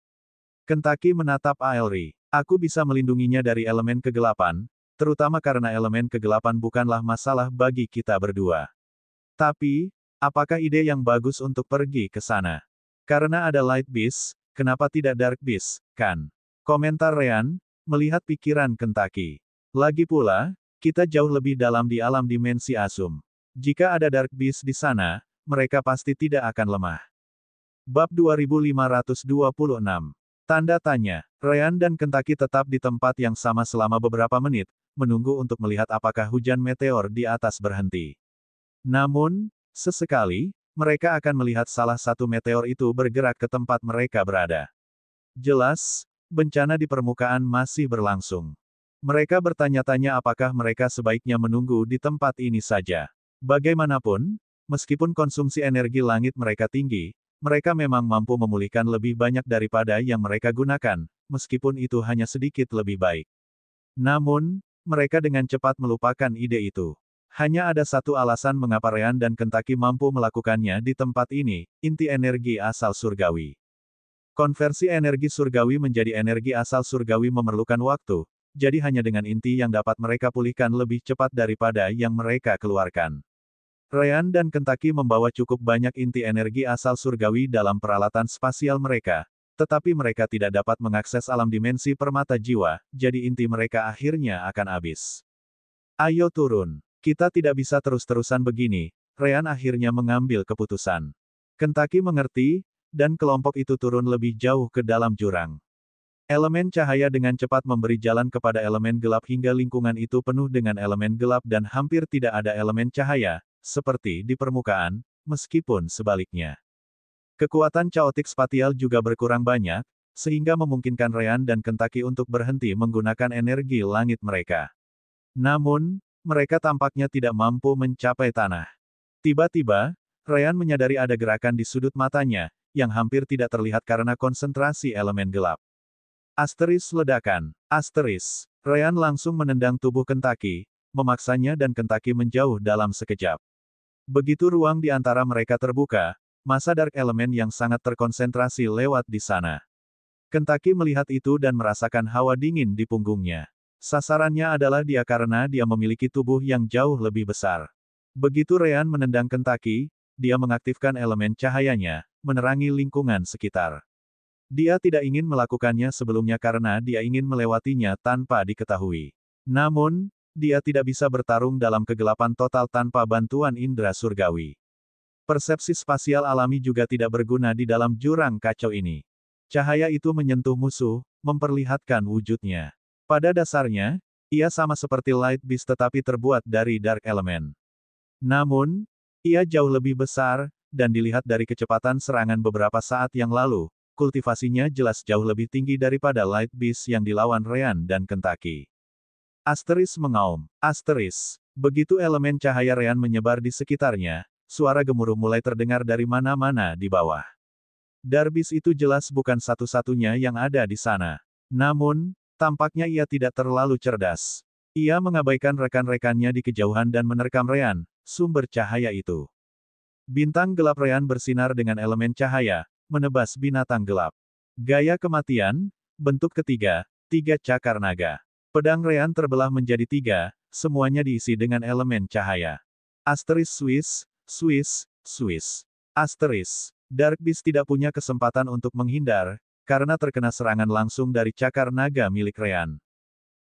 Kentucky menatap Aelri. Aku bisa melindunginya dari elemen kegelapan, terutama karena elemen kegelapan bukanlah masalah bagi kita berdua. Tapi, apakah ide yang bagus untuk pergi ke sana? Karena ada Light Beast, kenapa tidak Dark Beast, kan? Komentar Ryan, melihat pikiran Kentucky. Lagi pula, kita jauh lebih dalam di alam dimensi Azum. Jika ada Dark Beast di sana, mereka pasti tidak akan lemah. Bab 2526. Tanda tanya. Ryan dan Kentucky tetap di tempat yang sama selama beberapa menit, menunggu untuk melihat apakah hujan meteor di atas berhenti. Namun, sesekali, mereka akan melihat salah satu meteor itu bergerak ke tempat mereka berada. Jelas, bencana di permukaan masih berlangsung. Mereka bertanya-tanya apakah mereka sebaiknya menunggu di tempat ini saja. Bagaimanapun, meskipun konsumsi energi langit mereka tinggi, mereka memang mampu memulihkan lebih banyak daripada yang mereka gunakan, meskipun itu hanya sedikit lebih baik. Namun, mereka dengan cepat melupakan ide itu. Hanya ada satu alasan mengapa Ryan dan Kentucky mampu melakukannya di tempat ini, inti energi asal surgawi. Konversi energi surgawi menjadi energi asal surgawi memerlukan waktu, jadi hanya dengan inti yang dapat mereka pulihkan lebih cepat daripada yang mereka keluarkan. Ryan dan Kentucky membawa cukup banyak inti energi asal surgawi dalam peralatan spasial mereka, tetapi mereka tidak dapat mengakses alam dimensi permata jiwa, jadi inti mereka akhirnya akan habis. Ayo turun. Kita tidak bisa terus-terusan begini, Ryan akhirnya mengambil keputusan. Kentucky mengerti, dan kelompok itu turun lebih jauh ke dalam jurang. Elemen cahaya dengan cepat memberi jalan kepada elemen gelap hingga lingkungan itu penuh dengan elemen gelap dan hampir tidak ada elemen cahaya, seperti di permukaan, meskipun sebaliknya. Kekuatan caotik spatial juga berkurang banyak, sehingga memungkinkan Ryan dan Kentucky untuk berhenti menggunakan energi langit mereka. Namun, mereka tampaknya tidak mampu mencapai tanah. Tiba-tiba, Ryan menyadari ada gerakan di sudut matanya, yang hampir tidak terlihat karena konsentrasi elemen gelap. Asteris ledakan. Asteris. Ryan langsung menendang tubuh Kentucky, memaksanya dan Kentucky menjauh dalam sekejap. Begitu ruang di antara mereka terbuka, massa Dark Element yang sangat terkonsentrasi lewat di sana. Kentucky melihat itu dan merasakan hawa dingin di punggungnya. Sasarannya adalah dia karena dia memiliki tubuh yang jauh lebih besar. Begitu Ryan menendang Kentucky, dia mengaktifkan elemen cahayanya, menerangi lingkungan sekitar. Dia tidak ingin melakukannya sebelumnya karena dia ingin melewatinya tanpa diketahui. Namun, dia tidak bisa bertarung dalam kegelapan total tanpa bantuan indera surgawi. Persepsi spasial alami juga tidak berguna di dalam jurang kacau ini. Cahaya itu menyentuh musuh, memperlihatkan wujudnya. Pada dasarnya, ia sama seperti Light Beast tetapi terbuat dari Dark Element. Namun, ia jauh lebih besar, dan dilihat dari kecepatan serangan beberapa saat yang lalu, kultivasinya jelas jauh lebih tinggi daripada Light Beast yang dilawan Ryan dan Kentucky. Asteris mengaum. Asteris. Begitu elemen cahaya Ryan menyebar di sekitarnya, suara gemuruh mulai terdengar dari mana-mana di bawah. Darbis itu jelas bukan satu-satunya yang ada di sana. Namun, tampaknya ia tidak terlalu cerdas. Ia mengabaikan rekan-rekannya di kejauhan dan menerkam Ryan, sumber cahaya itu. Bintang gelap Ryan bersinar dengan elemen cahaya, menebas binatang gelap. Gaya kematian, bentuk ketiga, 3 cakar naga. Pedang Ryan terbelah menjadi 3, semuanya diisi dengan elemen cahaya. Asteris Swiss, Swiss, Swiss. Asteris. Dark Beast tidak punya kesempatan untuk menghindar, karena terkena serangan langsung dari cakar naga milik Ryan.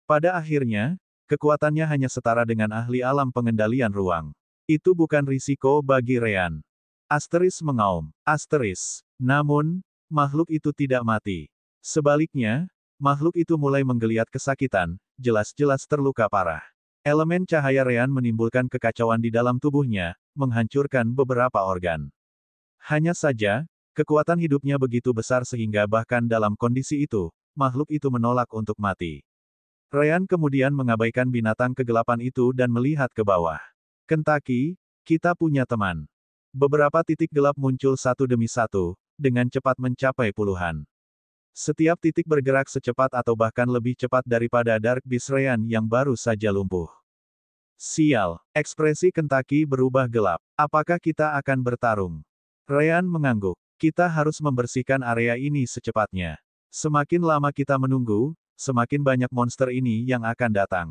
Pada akhirnya, kekuatannya hanya setara dengan ahli alam pengendalian ruang. Itu bukan risiko bagi Ryan. Asteris mengaum. Asteris. Namun, makhluk itu tidak mati. Sebaliknya, makhluk itu mulai menggeliat kesakitan, jelas-jelas terluka parah. Elemen cahaya Ryan menimbulkan kekacauan di dalam tubuhnya, menghancurkan beberapa organ. Hanya saja, kekuatan hidupnya begitu besar sehingga bahkan dalam kondisi itu, makhluk itu menolak untuk mati. Ryan kemudian mengabaikan binatang kegelapan itu dan melihat ke bawah. Kentucky, kita punya teman. Beberapa titik gelap muncul satu demi satu, dengan cepat mencapai puluhan. Setiap titik bergerak secepat atau bahkan lebih cepat daripada Dark Beast Ryan yang baru saja lumpuh. Sial, ekspresi Kentucky berubah gelap. Apakah kita akan bertarung? Ryan mengangguk. Kita harus membersihkan area ini secepatnya. Semakin lama kita menunggu, semakin banyak monster ini yang akan datang.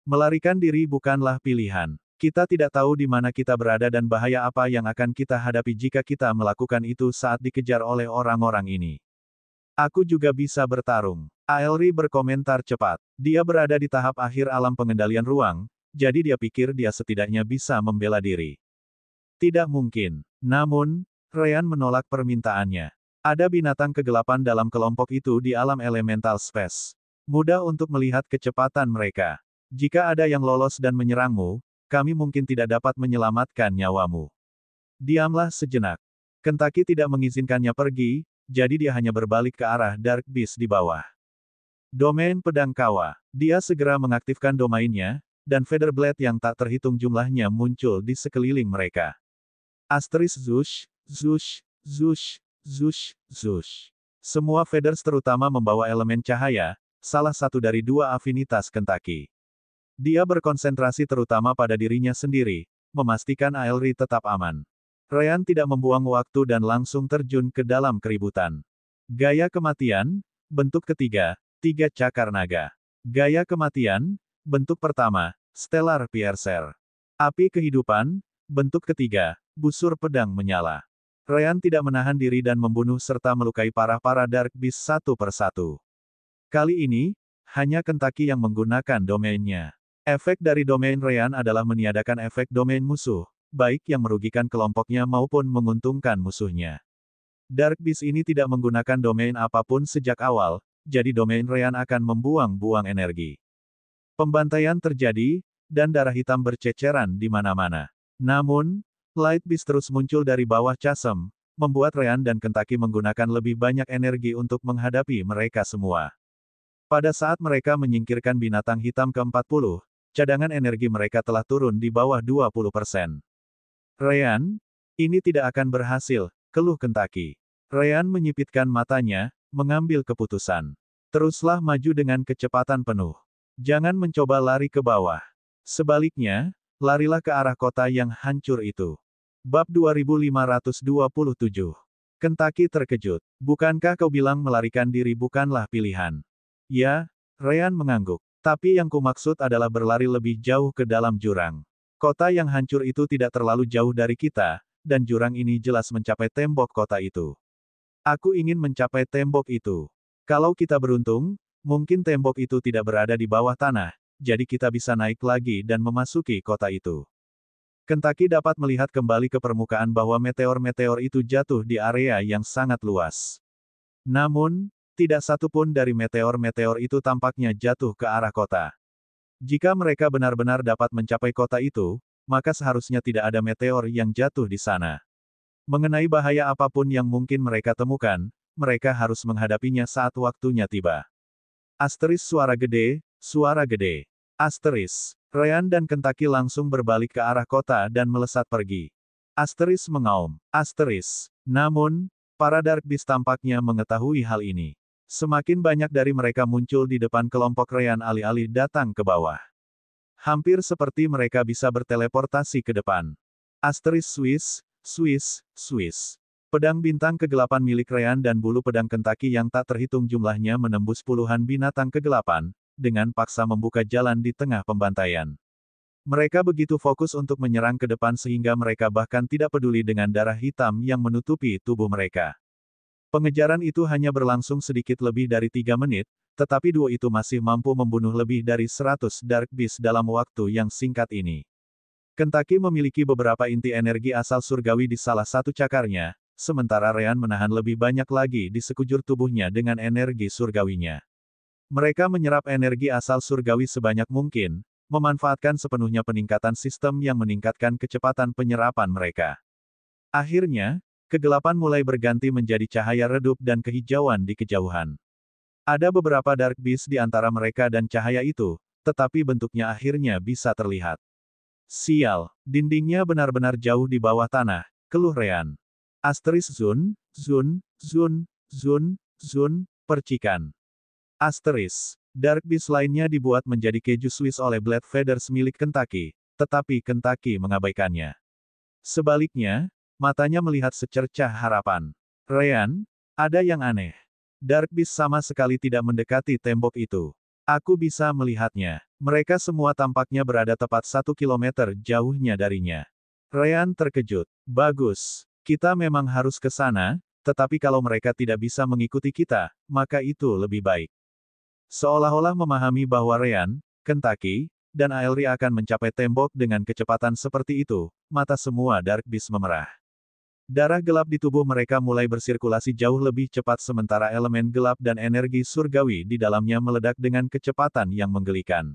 Melarikan diri bukanlah pilihan. Kita tidak tahu di mana kita berada dan bahaya apa yang akan kita hadapi jika kita melakukan itu saat dikejar oleh orang-orang ini. Aku juga bisa bertarung. Aelri berkomentar cepat. Dia berada di tahap akhir alam pengendalian ruang, jadi dia pikir dia setidaknya bisa membela diri. Tidak mungkin. Namun, Ryan menolak permintaannya. Ada binatang kegelapan dalam kelompok itu di alam elemental space. Mudah untuk melihat kecepatan mereka. Jika ada yang lolos dan menyerangmu, kami mungkin tidak dapat menyelamatkan nyawamu. Diamlah sejenak. Kentucky tidak mengizinkannya pergi, jadi dia hanya berbalik ke arah Dark Beast di bawah. Domain pedang kawa. Dia segera mengaktifkan domainnya, dan feather blade yang tak terhitung jumlahnya muncul di sekeliling mereka. Asteris Zush, Zush, Zush, Zush, Zush. Semua feathers terutama membawa elemen cahaya, salah satu dari 2 afinitas Kentucky. Dia berkonsentrasi terutama pada dirinya sendiri, memastikan Aelri tetap aman. Ryan tidak membuang waktu dan langsung terjun ke dalam keributan. Gaya kematian, bentuk ketiga, 3 cakar naga. Gaya kematian, bentuk pertama, Stellar Piercer. Api kehidupan, bentuk ketiga, busur pedang menyala. Ryan tidak menahan diri dan membunuh serta melukai parah para Dark Beast satu persatu. Kali ini, hanya Kentucky yang menggunakan domainnya. Efek dari domain Ryan adalah meniadakan efek domain musuh, baik yang merugikan kelompoknya maupun menguntungkan musuhnya. Dark Beast ini tidak menggunakan domain apapun sejak awal, jadi domain Ryan akan membuang-buang energi. Pembantaian terjadi, dan darah hitam berceceran di mana-mana. Namun, Light Beast terus muncul dari bawah Chasm, membuat Ryan dan Kentucky menggunakan lebih banyak energi untuk menghadapi mereka semua. Pada saat mereka menyingkirkan binatang hitam ke-40, cadangan energi mereka telah turun di bawah 20%. Ryan, ini tidak akan berhasil, keluh Kentucky. Ryan menyipitkan matanya, mengambil keputusan. Teruslah maju dengan kecepatan penuh. Jangan mencoba lari ke bawah. Sebaliknya, larilah ke arah kota yang hancur itu. Bab 2527. Kentucky terkejut. Bukankah kau bilang melarikan diri bukanlah pilihan? Ya, Ryan mengangguk. Tapi yang kumaksud adalah berlari lebih jauh ke dalam jurang. Kota yang hancur itu tidak terlalu jauh dari kita, dan jurang ini jelas mencapai tembok kota itu. Aku ingin mencapai tembok itu. Kalau kita beruntung, mungkin tembok itu tidak berada di bawah tanah, jadi kita bisa naik lagi dan memasuki kota itu. Kentucky dapat melihat kembali ke permukaan bahwa meteor-meteor itu jatuh di area yang sangat luas. Namun, tidak satu pun dari meteor-meteor itu tampaknya jatuh ke arah kota. Jika mereka benar-benar dapat mencapai kota itu, maka seharusnya tidak ada meteor yang jatuh di sana. Mengenai bahaya apapun yang mungkin mereka temukan, mereka harus menghadapinya saat waktunya tiba. Asteris suara gede, suara gede. Asteris. Ryan dan Kentucky langsung berbalik ke arah kota dan melesat pergi. Asteris mengaum. Asteris. Namun, para Dark Beast tampaknya mengetahui hal ini. Semakin banyak dari mereka muncul di depan kelompok Ryan alih-alih datang ke bawah. Hampir seperti mereka bisa berteleportasi ke depan. Asteris Swiss, Swiss, Swiss. Pedang bintang kegelapan milik Ryan dan bulu pedang Kentucky yang tak terhitung jumlahnya menembus puluhan binatang kegelapan, dengan paksa membuka jalan di tengah pembantaian. Mereka begitu fokus untuk menyerang ke depan sehingga mereka bahkan tidak peduli dengan darah hitam yang menutupi tubuh mereka. Pengejaran itu hanya berlangsung sedikit lebih dari 3 menit, tetapi duo itu masih mampu membunuh lebih dari 100 Dark Beast dalam waktu yang singkat ini. Kentucky memiliki beberapa inti energi asal surgawi di salah satu cakarnya, sementara Ryan menahan lebih banyak lagi di sekujur tubuhnya dengan energi surgawinya. Mereka menyerap energi asal surgawi sebanyak mungkin, memanfaatkan sepenuhnya peningkatan sistem yang meningkatkan kecepatan penyerapan mereka. Akhirnya, kegelapan mulai berganti menjadi cahaya redup dan kehijauan di kejauhan. Ada beberapa Dark Beast di antara mereka dan cahaya itu, tetapi bentuknya akhirnya bisa terlihat. Sial, dindingnya benar-benar jauh di bawah tanah, keluh Ryan. Asteris Zun, Zun, Zun, Zun, Zun, percikan. Asteris. Dark Beast lainnya dibuat menjadi keju Swiss oleh Blade Feathers milik Kentucky, tetapi Kentucky mengabaikannya. Sebaliknya, matanya melihat secercah harapan. Ryan, ada yang aneh. Dark Beast sama sekali tidak mendekati tembok itu. Aku bisa melihatnya. Mereka semua tampaknya berada tepat 1 kilometer jauhnya darinya. Ryan terkejut. Bagus. Kita memang harus ke sana, tetapi kalau mereka tidak bisa mengikuti kita, maka itu lebih baik. Seolah-olah memahami bahwa Ryan, Kentucky, dan Aelri akan mencapai tembok dengan kecepatan seperti itu, mata semua Dark Beast memerah. Darah gelap di tubuh mereka mulai bersirkulasi jauh lebih cepat sementara elemen gelap dan energi surgawi di dalamnya meledak dengan kecepatan yang menggelikan.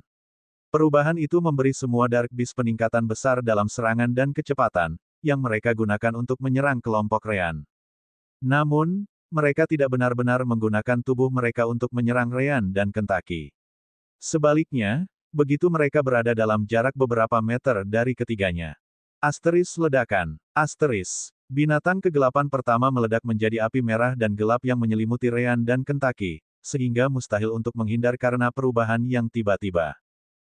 Perubahan itu memberi semua Dark Beast peningkatan besar dalam serangan dan kecepatan, yang mereka gunakan untuk menyerang kelompok Ryan. Namun, mereka tidak benar-benar menggunakan tubuh mereka untuk menyerang Ryan dan Kentucky. Sebaliknya, begitu mereka berada dalam jarak beberapa meter dari ketiganya. Asteris ledakan. Asteris. Binatang kegelapan pertama meledak menjadi api merah dan gelap yang menyelimuti Ryan dan Kentucky, sehingga mustahil untuk menghindar karena perubahan yang tiba-tiba.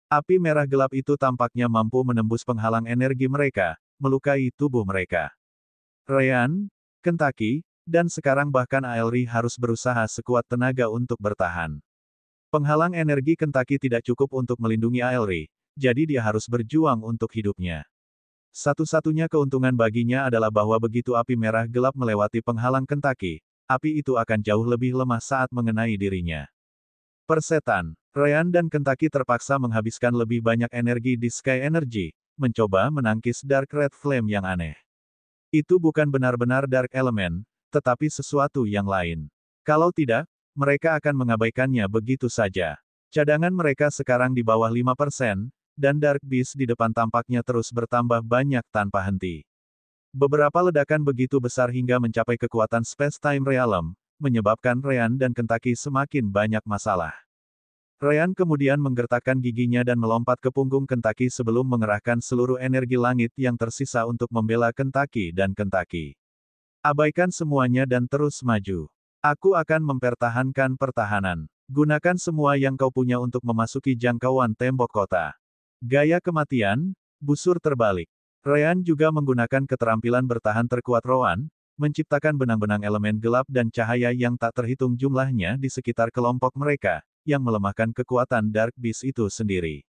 Api merah gelap itu tampaknya mampu menembus penghalang energi mereka, melukai tubuh mereka. Ryan, Kentucky, dan sekarang bahkan Aelri harus berusaha sekuat tenaga untuk bertahan. Penghalang energi Kentucky tidak cukup untuk melindungi Aelri, jadi dia harus berjuang untuk hidupnya. Satu-satunya keuntungan baginya adalah bahwa begitu api merah gelap melewati penghalang Kentucky, api itu akan jauh lebih lemah saat mengenai dirinya. Persetan, Ryan dan Kentucky terpaksa menghabiskan lebih banyak energi di Sky Energy, mencoba menangkis Dark Red Flame yang aneh. Itu bukan benar-benar Dark Element, tetapi sesuatu yang lain. Kalau tidak, mereka akan mengabaikannya begitu saja. Cadangan mereka sekarang di bawah 5%, dan Dark Beast di depan tampaknya terus bertambah banyak tanpa henti. Beberapa ledakan begitu besar hingga mencapai kekuatan Space-Time Realm, menyebabkan Ryan dan Kentucky semakin banyak masalah. Ryan kemudian menggertakkan giginya dan melompat ke punggung Kentucky sebelum mengerahkan seluruh energi langit yang tersisa untuk membela Kentucky dan Kentucky. Abaikan semuanya dan terus maju. Aku akan mempertahankan pertahanan. Gunakan semua yang kau punya untuk memasuki jangkauan tembok kota. Gaya kematian, Busur terbalik. Ryan juga menggunakan keterampilan bertahan terkuat Rowan, menciptakan benang-benang elemen gelap dan cahaya yang tak terhitung jumlahnya di sekitar kelompok mereka, yang melemahkan kekuatan Dark Beast itu sendiri.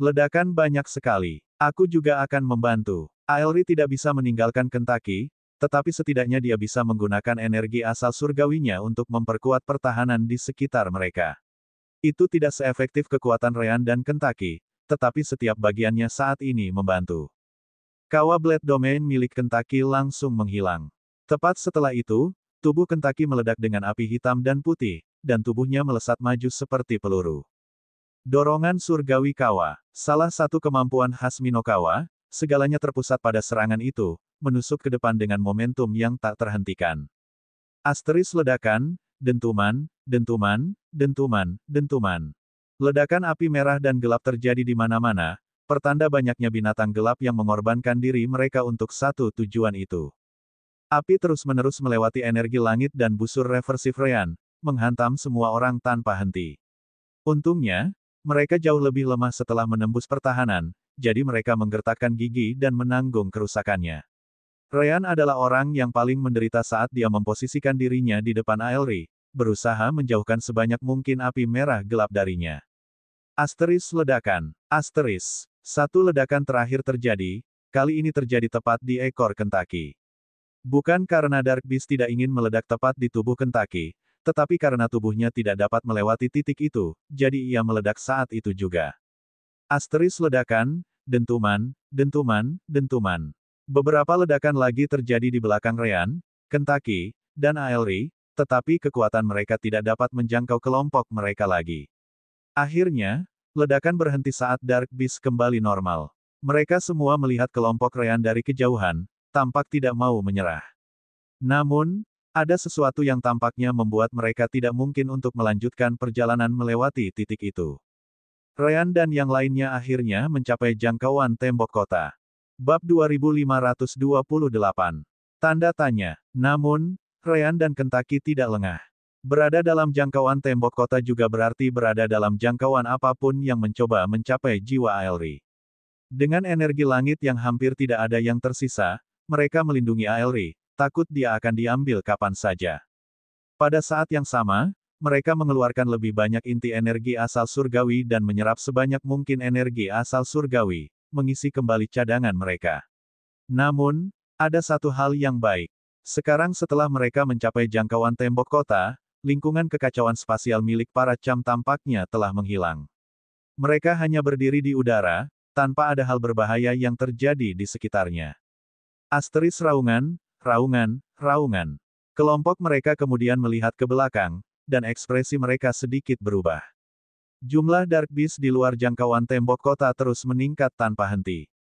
Ledakan banyak sekali. Aku juga akan membantu. Aelri tidak bisa meninggalkan Kentucky, tetapi setidaknya dia bisa menggunakan energi asal surgawinya untuk memperkuat pertahanan di sekitar mereka. Itu tidak seefektif kekuatan Ryan dan Kentucky, tetapi setiap bagiannya saat ini membantu. Kawa Blade Domain milik Kentucky langsung menghilang. Tepat setelah itu, tubuh Kentucky meledak dengan api hitam dan putih, dan tubuhnya melesat maju seperti peluru. Dorongan surgawi Kawa, salah satu kemampuan khas Minokawa, segalanya terpusat pada serangan itu, menusuk ke depan dengan momentum yang tak terhentikan. Asteris ledakan, dentuman, dentuman, dentuman, dentuman. Ledakan api merah dan gelap terjadi di mana-mana, pertanda banyaknya binatang gelap yang mengorbankan diri mereka untuk satu tujuan itu. Api terus-menerus melewati energi langit dan busur reversif Ryan, menghantam semua orang tanpa henti. Untungnya, mereka jauh lebih lemah setelah menembus pertahanan, jadi mereka menggertakkan gigi dan menanggung kerusakannya. Ryan adalah orang yang paling menderita saat dia memposisikan dirinya di depan Aelri, berusaha menjauhkan sebanyak mungkin api merah gelap darinya. Asteris ledakan. Asteris. Satu ledakan terakhir terjadi, kali ini terjadi tepat di ekor Kentucky. Bukan karena Dark Beast tidak ingin meledak tepat di tubuh Kentucky, tetapi karena tubuhnya tidak dapat melewati titik itu, jadi ia meledak saat itu juga. Asteris ledakan, dentuman, dentuman, dentuman. Beberapa ledakan lagi terjadi di belakang Ryan, Kentucky, dan Aelri, tetapi kekuatan mereka tidak dapat menjangkau kelompok mereka lagi. Akhirnya, ledakan berhenti saat Dark Beast kembali normal. Mereka semua melihat kelompok Ryan dari kejauhan, tampak tidak mau menyerah. Namun, ada sesuatu yang tampaknya membuat mereka tidak mungkin untuk melanjutkan perjalanan melewati titik itu. Ryan dan yang lainnya akhirnya mencapai jangkauan tembok kota. Bab 2528. Tanda tanya. Namun, Ryan dan Kentucky tidak lengah. Berada dalam jangkauan tembok kota juga berarti berada dalam jangkauan apapun yang mencoba mencapai jiwa Aelri. Dengan energi langit yang hampir tidak ada yang tersisa, mereka melindungi Aelri, takut dia akan diambil kapan saja. Pada saat yang sama, mereka mengeluarkan lebih banyak inti energi asal surgawi dan menyerap sebanyak mungkin energi asal surgawi, mengisi kembali cadangan mereka. Namun, ada satu hal yang baik. Sekarang setelah mereka mencapai jangkauan tembok kota, lingkungan kekacauan spasial milik para Cham tampaknya telah menghilang. Mereka hanya berdiri di udara, tanpa ada hal berbahaya yang terjadi di sekitarnya. Asteris raungan, raungan, raungan. Kelompok mereka kemudian melihat ke belakang, dan ekspresi mereka sedikit berubah. Jumlah Dark Beast di luar jangkauan tembok kota terus meningkat tanpa henti.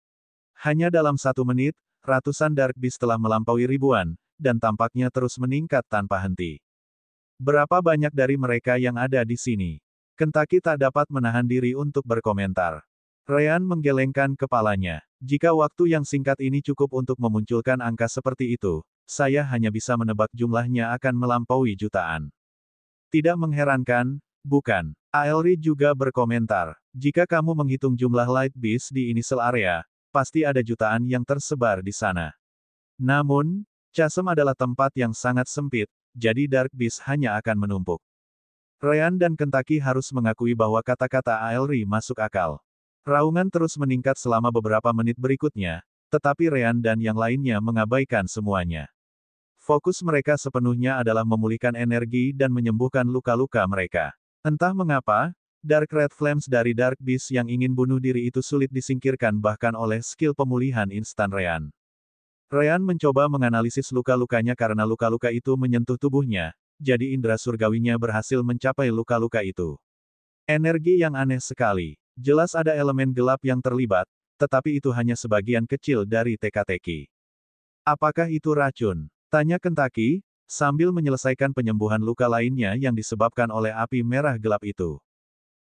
Hanya dalam 1 menit, ratusan Dark Beast telah melampaui ribuan, dan tampaknya terus meningkat tanpa henti. Berapa banyak dari mereka yang ada di sini? Kentucky tak dapat menahan diri untuk berkomentar. Ryan menggelengkan kepalanya. Jika waktu yang singkat ini cukup untuk memunculkan angka seperti itu, saya hanya bisa menebak jumlahnya akan melampaui jutaan. Tidak mengherankan, bukan? Aelri juga berkomentar. Jika kamu menghitung jumlah Light Beast di Initial Area, pasti ada jutaan yang tersebar di sana. Namun, Chasm adalah tempat yang sangat sempit, jadi Dark Beast hanya akan menumpuk. Ryan dan Kentucky harus mengakui bahwa kata-kata Aelri masuk akal. Raungan terus meningkat selama beberapa menit berikutnya, tetapi Ryan dan yang lainnya mengabaikan semuanya. Fokus mereka sepenuhnya adalah memulihkan energi dan menyembuhkan luka-luka mereka. Entah mengapa, Dark Red Flames dari Dark Beast yang ingin bunuh diri itu sulit disingkirkan bahkan oleh skill pemulihan instan Ryan. Ryan mencoba menganalisis luka-lukanya karena luka-luka itu menyentuh tubuhnya, jadi indera surgawinya berhasil mencapai luka-luka itu. Energi yang aneh sekali. Jelas ada elemen gelap yang terlibat, tetapi itu hanya sebagian kecil dari teka-teki. Apakah itu racun? Tanya Kentucky, sambil menyelesaikan penyembuhan luka lainnya yang disebabkan oleh api merah gelap itu.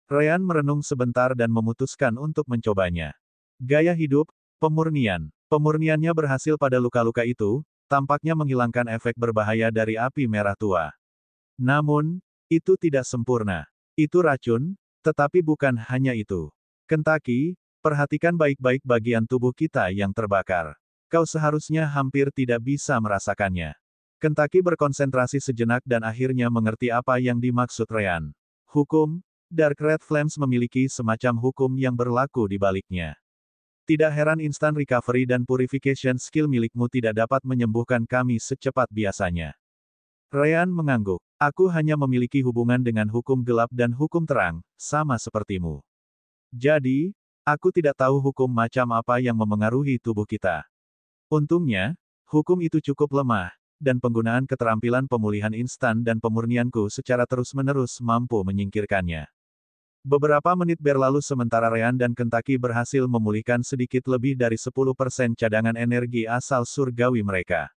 Ryan merenung sebentar dan memutuskan untuk mencobanya. Gaya hidup, pemurnian. Pemurniannya berhasil pada luka-luka itu, tampaknya menghilangkan efek berbahaya dari api merah tua. Namun, itu tidak sempurna. Itu racun, tetapi bukan hanya itu. Kentucky, Perhatikan baik-baik bagian tubuh kita yang terbakar. Kau seharusnya hampir tidak bisa merasakannya. Kentucky berkonsentrasi sejenak dan akhirnya mengerti apa yang dimaksud Ryan. Hukum, Dark Red Flames memiliki semacam hukum yang berlaku di baliknya. Tidak heran instant recovery dan purification skill milikmu tidak dapat menyembuhkan kami secepat biasanya. Ryan mengangguk. Aku hanya memiliki hubungan dengan hukum gelap dan hukum terang, sama sepertimu. Jadi, aku tidak tahu hukum macam apa yang memengaruhi tubuh kita. Untungnya, hukum itu cukup lemah, dan penggunaan keterampilan pemulihan instan dan pemurnianku secara terus-menerus mampu menyingkirkannya. Beberapa menit berlalu sementara Ryan dan Kentucky berhasil memulihkan sedikit lebih dari 10% cadangan energi asal surgawi mereka.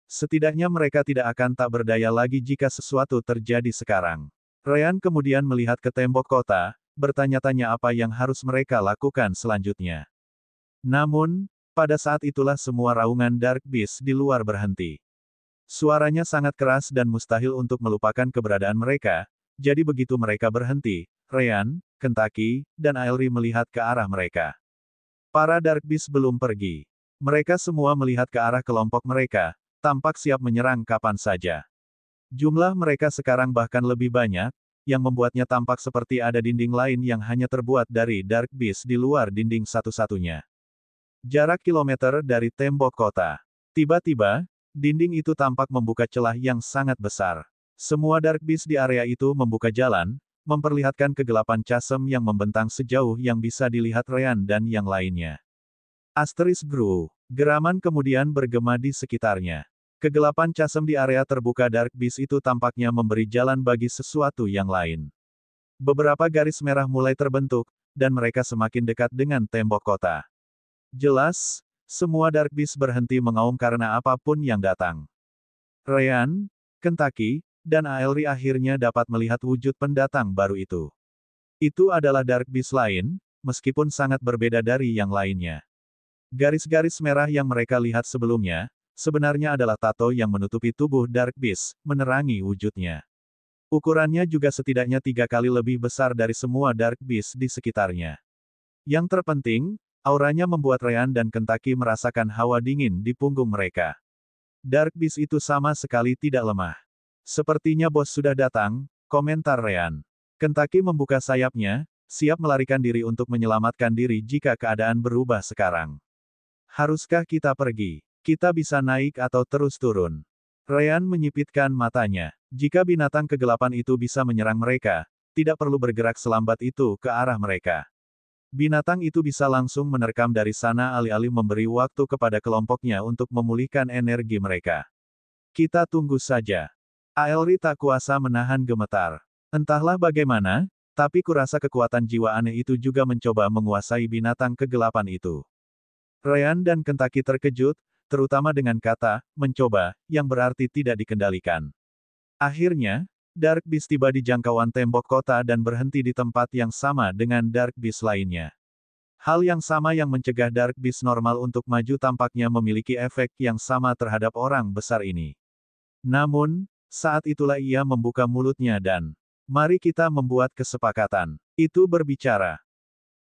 Setidaknya mereka tidak akan tak berdaya lagi jika sesuatu terjadi sekarang. Ryan kemudian melihat ke tembok kota, bertanya-tanya apa yang harus mereka lakukan selanjutnya. Namun, pada saat itulah semua raungan Dark Beast di luar berhenti. Suaranya sangat keras dan mustahil untuk melupakan keberadaan mereka, jadi begitu mereka berhenti, Ryan, Kentucky, dan Aelry melihat ke arah mereka. Para Dark Beast belum pergi. Mereka semua melihat ke arah kelompok mereka, tampak siap menyerang kapan saja. Jumlah mereka sekarang bahkan lebih banyak, yang membuatnya tampak seperti ada dinding lain yang hanya terbuat dari Dark Beast di luar dinding satu-satunya. Jarak kilometer dari tembok kota. Tiba-tiba, dinding itu tampak membuka celah yang sangat besar. Semua Dark Beast di area itu membuka jalan, memperlihatkan kegelapan chasm yang membentang sejauh yang bisa dilihat Ryan dan yang lainnya. Asteris Brew. Geraman kemudian bergema di sekitarnya. Kegelapan chasm di area terbuka Dark Beast itu tampaknya memberi jalan bagi sesuatu yang lain. Beberapa garis merah mulai terbentuk, dan mereka semakin dekat dengan tembok kota. Jelas, semua Dark Beast berhenti mengaum karena apapun yang datang. Ryan, Kentucky, dan Aelry akhirnya dapat melihat wujud pendatang baru itu. Itu adalah Dark Beast lain, meskipun sangat berbeda dari yang lainnya. Garis-garis merah yang mereka lihat sebelumnya, sebenarnya adalah tato yang menutupi tubuh Dark Beast, menerangi wujudnya. Ukurannya juga setidaknya 3 kali lebih besar dari semua Dark Beast di sekitarnya. Yang terpenting, auranya membuat Ryan dan Kentucky merasakan hawa dingin di punggung mereka. Dark Beast itu sama sekali tidak lemah. Sepertinya bos sudah datang, komentar Ryan. Kentucky membuka sayapnya, siap melarikan diri untuk menyelamatkan diri jika keadaan berubah sekarang. Haruskah kita pergi? Kita bisa naik atau terus turun. Ryan menyipitkan matanya. Jika binatang kegelapan itu bisa menyerang mereka, tidak perlu bergerak selambat itu ke arah mereka. Binatang itu bisa langsung menerkam dari sana alih-alih memberi waktu kepada kelompoknya untuk memulihkan energi mereka. Kita tunggu saja. Aelry tak kuasa menahan gemetar. Entahlah bagaimana, tapi kurasa kekuatan jiwa aneh itu juga mencoba menguasai binatang kegelapan itu. Ryan dan Kentucky terkejut, terutama dengan kata, mencoba, yang berarti tidak dikendalikan. Akhirnya, Dark Beast tiba di jangkauan tembok kota dan berhenti di tempat yang sama dengan Dark Beast lainnya. Hal yang sama yang mencegah Dark Beast normal untuk maju tampaknya memiliki efek yang sama terhadap orang besar ini. Namun, saat itulah ia membuka mulutnya dan, "Mari kita membuat kesepakatan." Itu berbicara.